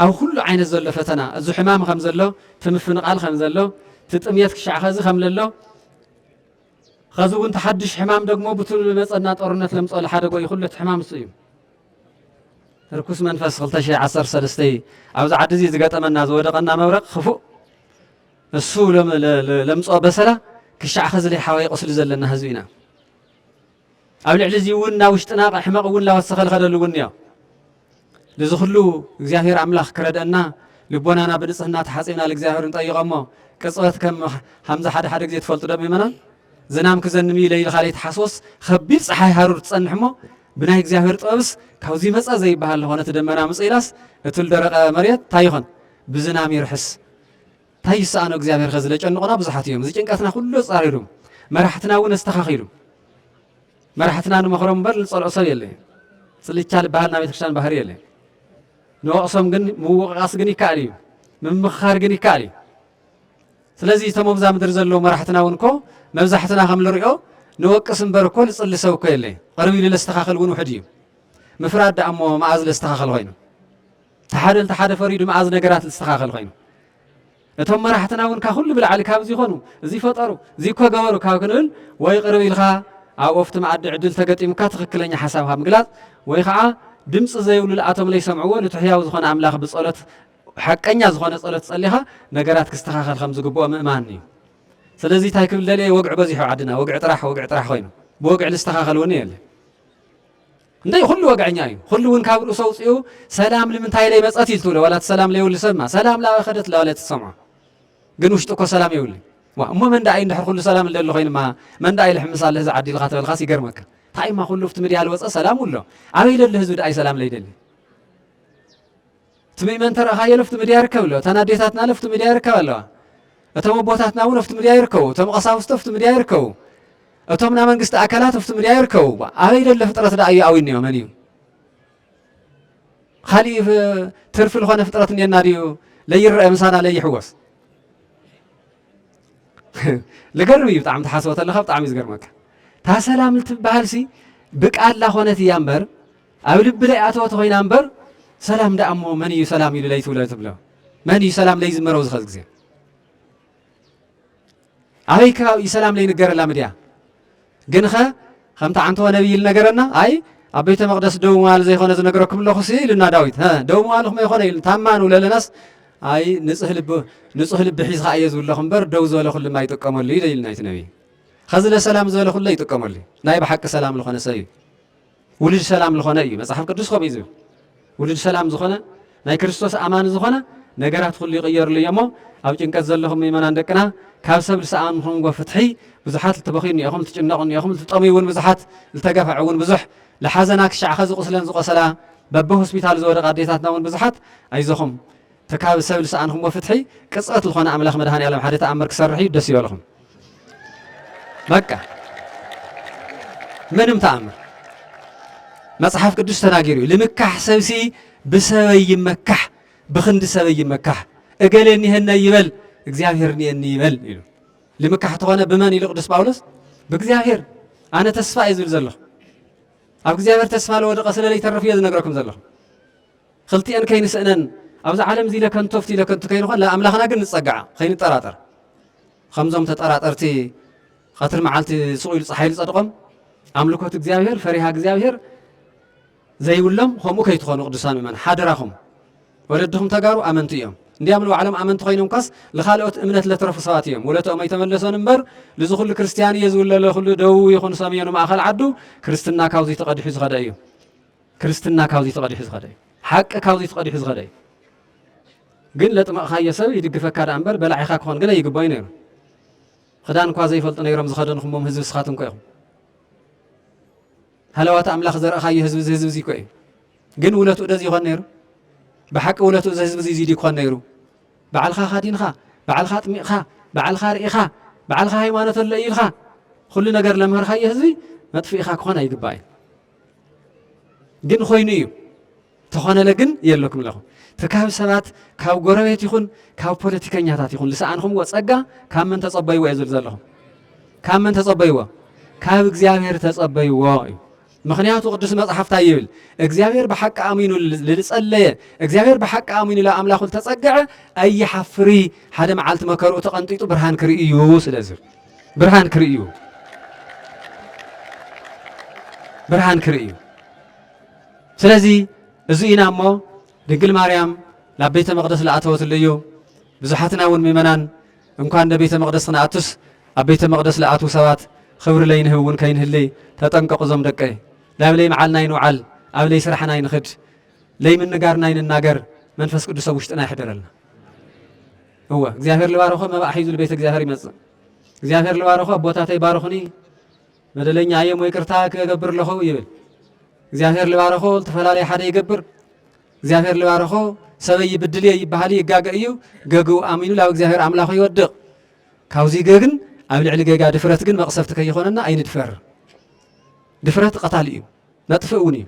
ኣብ ኩሉ ዓይነት ዘሎ ፈተና እዚ ሕማም ከም ዘሎ ትምፍንቃል ከም ዘሎ ትጥምየት ክሻዕ ኸዚ ከም ዘሎ ኸዚ እውን ተሓድሽ ሕማም ደግሞ ብቱል መፀና ጦርነት ለምፅኦ ሓደ ጎይ ኩሉ እቲ ሕማም እሱ እዩ ርኩስ መንፈስ 2013 ኣብዚ ዓዲ እዚ ዝገጠመና ዝወደቐና መብረቕ ክፉእ እሱ ለምፅኦ በሰላ ክሻዕ ኸዚ ላይ ሓዋይ ቆስሊ ዘለና ህዝቢ ኢና ኣብ ልዕሊ እዚ እውን ናብ ውሽጥና ሕመቕ እውን ላወሰኸ ዝኸደሉ እውን እዮ ለዚ ኩሉ እግዚኣብሔር ኣምላኽ ክረድአና ልቦናና ብንጽህና ተሓፂብና ለእግዚኣብሔር ንጠይቖ እሞ ቅፅበት ከም ሃምዛ ሓደ ግዜ ትፈልጡ ዶ ምእመናን ዝናም ክዘንሚ ለይሊ ካልእ ተሓስወስ ከቢድ ፀሓይ ሃሩር ትጸንሕ እሞ ብናይ እግዚኣብሔር ጥበብስ ካብዚ መፃ ዘይበሃል ዝኾነ እቲ ደመና ምፅኢላስ እቲ ልደረቐ መሬት እንታይ ይኾን ብዝናም ይርሕስ እንታይ ይሰኣኖ እግዚኣብሔር ከዝለጨንቑና ብዙሓት እዮም እዚ ጭንቀትና ኩሉ ፃሪሩ መራሕትና እውን ኣስተኻኺሉ መራሕትና ንመኽሮም እምበር ንፀልኦ ሰብ የለ ፅልቻ ልበሃል ናብ ቤተክርስትያን ባህሪ የለ ንወቕሶም ግን ምውቕቓስ ግን ይከኣል እዩ ምምኽኻር ግን ይከኣል እዩ ስለዚ እቶም ኣብዛ ምድሪ ዘለዉ መራሕትና እውን ኮ መብዛሕትና ከም ንሪኦ ንወቅስ እምበር እኮ ዝፅሊ ሰብ እኮ የለ ቅርብ ኢሉ ለስተኻኸል እውን ውሕድ እዩ ምፍራድ ዳ እሞ መዓዝ ለስተኻኸል ኮይኑ ተሓደ ንተሓደ ፈሪዱ መዓዝ ነገራት ለስተኻኸል ኮይኑ እቶም መራሕትና እውን ካብ ኩሉ ብላዕሊ ካብዚ ይኾኑ እዚ ፈጠሩ እዚ እኮ ገበሩ ካብ ክንብል ወይ ቅርብ ኢልካ ኣብ ኦፍቲ መዓዲ ዕድል ተገጢሙካ ትኽክለኛ ሓሳብካ ምግላፅ ወይ ከዓ ድምፂ ዘይብሉ ልኣቶም ለይሰምዕዎ ነቲ ሕያው ዝኾነ ኣምላኽ ብፀሎት ሓቀኛ ዝኾነ ፀሎት ፀሊኻ ነገራት ክስተኻኸል ከም ዝግብኦ ምእማን እዩ ስለዚ እንታይ ክብል ደልየ ወግዒ በዚሑ ዓድና ወግዒ ጥራሕ ኮይኑ ብወግዒ ልስተኻኸል እውን የለ እንደይ ኩሉ ወግዐኛ እዩ ኩሉ እውን ካብ ርእሶ ውፅኡ ሰላም ንምንታይ ለይ መፀት ኢሉ ትብሎ ዋላ ሰላም ለይብሉ ሰብማ ሰላም ላበ ኸደት ለዋለ ትሰምዖ ግን ውሽጡ እኮ ሰላም የብሉ እሞ መንዳኣይ እንድሕር ኩሉ ሰላም ለሎ ኮይኑማ መንዳኣይ ልሕምስ ኣለ ህዚ ዓዲ ኢልካ ተበልካስ ይገርመካ ታይማ ኩሉ ፍቲ ሚድያ ልወፀ ሰላም ውሎ ኣበይ ደሊ ህዝቢ ደኣይ ሰላም ለይደሊ እቲ ምእመን ተረእኻዮ ለፍቲ ሚድያ ይርከብ ኣሎ እተን ኣዴታትና ለፍቲ ሚድያ ይርከብ ኣለዋ እቶም ኣቦታትና እውን ኣብቲ ሚድያ ይርከቡ እቶም ቀሳውስቲ ኣብቲ ሚድያ ይርከቡ እቶም ናይ መንግስቲ ኣካላት ኣብቲ ሚድያ ይርከቡ ኣበይ ደሊ ፍጥረት ዳእዩ ኣዊን እዮ መን እዩ ካሊእ ትርፊ ዝኾነ ፍጥረት እኒአና ድዩ ለይረአ ምሳና ለይሕወስ ልገርም እዩ ብጣዕሚ ተሓስቦ ተለኻ ብጣዕሚ እዩ ዝገርመካ እታ ሰላም ልትበሃልሲ ብቃላ ኾነት እያ እምበር ኣብ ልቢ ላይ ኣተወተ ኮይና እምበር ሰላም ዳ እሞ መን እዩ ሰላም ኢሉ ለይ ትብሎ ትብሎ መን እዩ ሰላም ለይ ዝመረው ዝኸዚ ግዜ ኣበይ ከባቢ እዩ ሰላም ለይ ንገረላ ምድያ ግን ኸ ከምቲ ዓንተወ ነቢይ ኢሉ ነገረና ኣይ ኣብ ቤተ መቅደስ ደው መዋል ዘይኮነ ዝነገረኩም ኣለኹ ኢሉና ዳዊት ደው መዋልኹም ኣይኮነ ኢሉ ታማን ውለለናስ ኣይ ንጹህ ልቢ ሒዝካ እየ ዝብለኹ እምበር ደው ዝበለ ኩሉ ማ ይጥቀመሉ እዩ ኢልና እቲ ነቢይ ኸዚ ለሰላም ዝበለ ኩሉ ይጥቀመሉ ናይ ብሓቂ ሰላም ዝኾነ ሰብ እዩ ውሉድ ሰላም ዝኾነ እዩ መፅሓፍ ቅዱስ ከምኡ ዝብል ውሉድ ሰላም ዝኾነ ናይ ክርስቶስ ኣማኒ ዝኾነ ነገራት ኩሉ ይቕየርሉ እዮ እሞ ኣብ ጭንቀት ዘለኹም ምእመናን ደቅና ካብ ሰብ ልሰኣምኹም ፍትሒ ብዙሓት ልተበኺኑ እኹም ልትጭነቑን እኹም ልትጠምዩ እውን ብዙሓት ልተገፍዑ እውን ብዙሕ ለሓዘና ክሻዕ ኸዚ ቁስለን ዝቆሰላ በቢ ሆስፒታል ዝወደቓ ኣዴታትና እውን ብዙሓት ኣይዞኹም ተካብ ሰብ ልሰኣንኹም ፍትሒ ቅፅበት ዝኾነ ኣምላኽ መድሃንያለም ሓደ ተኣምር ክሰርሕ እዩ ደስ ይበልኹም በቃ ምንም ተኣምር መጽሐፍ ቅዱስ ተናጊሩ ልምካሕ ሰብሲ ብሰበይ ይመካሕ ብኽንዲ ሰበይ ይመካሕ እገሌ ኒህነ ይበል እግዚአብሔር ኒህነ ይበል ኢሉ ልምካሕ ተኾነ ብመን ኢሉ ቅዱስ ጳውሎስ بإግዚአብሔር أنا تسفى يزل زله أب إግዚአብሔር تسفى لو دقة سلالي ترف يزنقركم زله خلتي أن كين سأنن أبز عالم زي لكن توفتي لكن تكين خل لا أملاخنا قن نتصقع خين تراتر خمزم تتراترتي خاطر معالتي سويل صحيل صدقم أملكوت إግዚአብሔር فريها إግዚአብሔር زي ولم هم كي تخونوا قدسان من حادرهم ولدهم تجارو أمنتيهم ندي عملوا علم أمنت خينهم قص لخالقت أمنة لترف صواتهم ولا تأمي يتملسون منبر لزخل كريستياني يزول لخل دو يخون ساميان وما أخل عدو كريستنا كاوزي تقدي حز غدايو كريستنا كاوزي تقدي حز غداي حق كاوزي تقدي حز غداي قل لتما خايا سوي يدق فكار أنبر بلع خاك خون قلا يقباين نير خدان كوازي فلتنا يرمز خدان خمم هزب سخاتم كيهم هلوات أملاخ زر خايا هزب زي كوي قل ولا تؤدز يخون نير بحق ولا تؤدز زي زيدي يخون نيرو بعل خا خادين خا بعل خا تمي خا بعل خا رئي خا بعل خا هيمانة الليل خا كل نجار لمهر خايا هزبي مدفي خاك خون يقباين قل خوينيو تخوانا لقن يلوكم لهم تكاو سبات كاو غربيت يكون كاو بوليتيكانياتات يكون لسانهم وصقا كام من تصبيوا يزلزلهم كام من تصبيوا كاو እግዚአብሔር تصبيوا مخنياتو قدس مصحف تايبل እግዚአብሔር بحق امينو للصليه እግዚአብሔር بحق امينو لاملاخو تصقع اي حفري حدا معلت مكرو تقنطيطو برهان كريو سلازر برهان كريو برهان كريو سلازي ازينا مو دنقل مريم لبيت مقدس لأتوت الليو بزحتنا والميمنان إن كان بيت مقدس نأتس أبيت مقدس لأتو سوات خبر لين هون كين هلي تتنقق زم دكاي لا بلي معلنا ينوعل أو لي سرحنا ينخد لي من نجارنا ينناجر منفس قدس وشتنا يحضرنا هو እግዚአብሔር لبارخو ما بأحيز البيت እግዚአብሔር يمزق እግዚአብሔር لبارخو بوتاتي بارخني مدلني أيام ويكرتا كجبر له يبل እግዚአብሔር لبارخو تفلالي حدا يجبر እግዚአብሔር لبارخو سبي بدلي يبحالي يقاقئيو قاقو آمينو لاو እግዚአብሔር عملاخو يودق كاوزي قاقن عمل علي قاقا دفرت قن مقصفتك يخوننا أين دفر دفرت قطاليو نطفئوني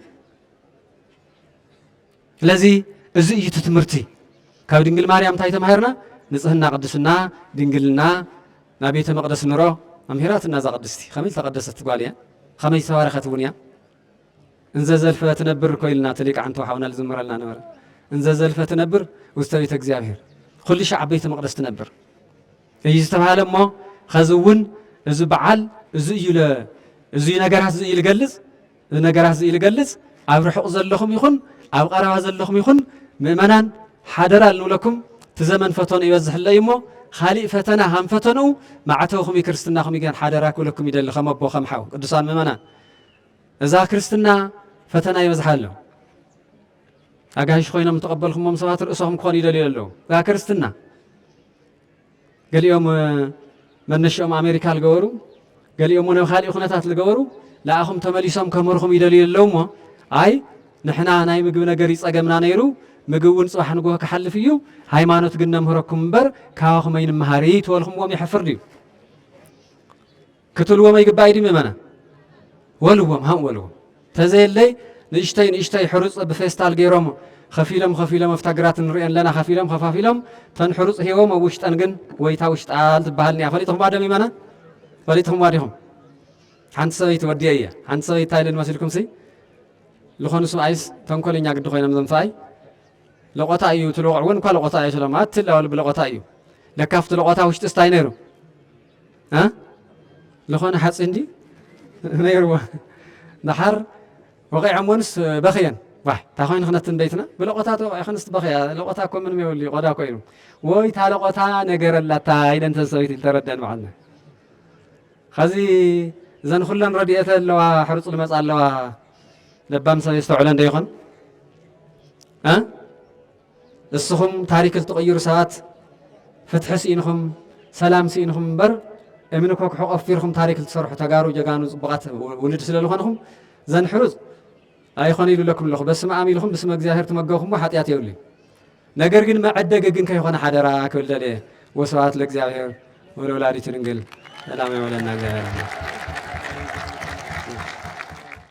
لذي ازي تتمرتي كاو دنقل ماريام تايتا مهرنا نصهنا قدسنا دنقلنا نبيت مقدس نرو أمهراتنا زا قدستي خميل تقدست تقواليا خميل توارخت بنيا انزل فتنبر كويلنا تليك عن توحونا لزمر لنا نور انزل فتنبر واستويت እግዚአብሔር كل شعب بيت مقدس تنبر يستفعل ما خزون ذو بعل ذو نجارات ذو يلجلز نجارات ذو يلجلز عبر حق زلهم يخون أو قرب زلهم يخون ممنان حدر لكم تزمن فتون يوزح الله يمو خالق فتنا هم فتنو معتوهم يكرستناهم يجان حدراك ولكم يدل خم أبو خم حاو قدسان ممنان إذا كرستنا فتنا يوزح له أجايش خوينا متقبلكم ممسوات رؤوسهم كوني دليل له إذا كرستنا قال يوم من نشأم أمريكا الجورو قال يوم من خالق خناتات الجورو لا أخم تمليسهم كمرهم يدليل له ما أي نحنا نايم جبنا جريس أجمعنا نيرو مجون صح نجوه كحل فيه هاي ما نتجنم هركم بر كاهم مين مهاريت والهم وم يحفر لي كتلو وما يجبايدي ممنا ولوهم هم ولوهم تزيل لي نشتي حرص بفستال جيرهم خفيلم افتقرات نريان لنا خفافيلم تنحرص هيوم وشت أنجن ويتاوشت آل تبهلني فليتهم بعد ممنا فليتهم بعدهم عن سويت وديعية عن سويت تايلن مسيركم سي لخونس عايز تنقلين يعقد خوينا مزن فاي لقطة أيو تلوع وين قال لقطة أيش لما أتلا ولا بلقطة أيو لكافت لقطة وش تستاينيرو ها لخونا حس عندي نيرو نحر وقع عمونس بخيان واحد تاخوين خنتن بيتنا بلقطة خنست بخيا لقطة كم من ميولي قدا كوينو وي تلقطة نجر لا تايد أنت سويت تردن معنا خزي زن خلنا رديئة لو حرص المسألة لو لبام سيستعلن ديخن ها السخم تاريخ التغير ساعات فتح سينهم سلام سينهم بر منكم حقوق فيرهم تاريخ التصرح تجارو جانو بقات ولد سلالهم زن حرز أي خاني لكم لكم بس ما عميلهم بس ما جزاهر تمجوهم واحد يأتي يقولي نجر جن ما عدة جن كي يخون حدا كل ده وسوات لك جزاهر ولا ولادي تنقل لا ما ولا نجاهر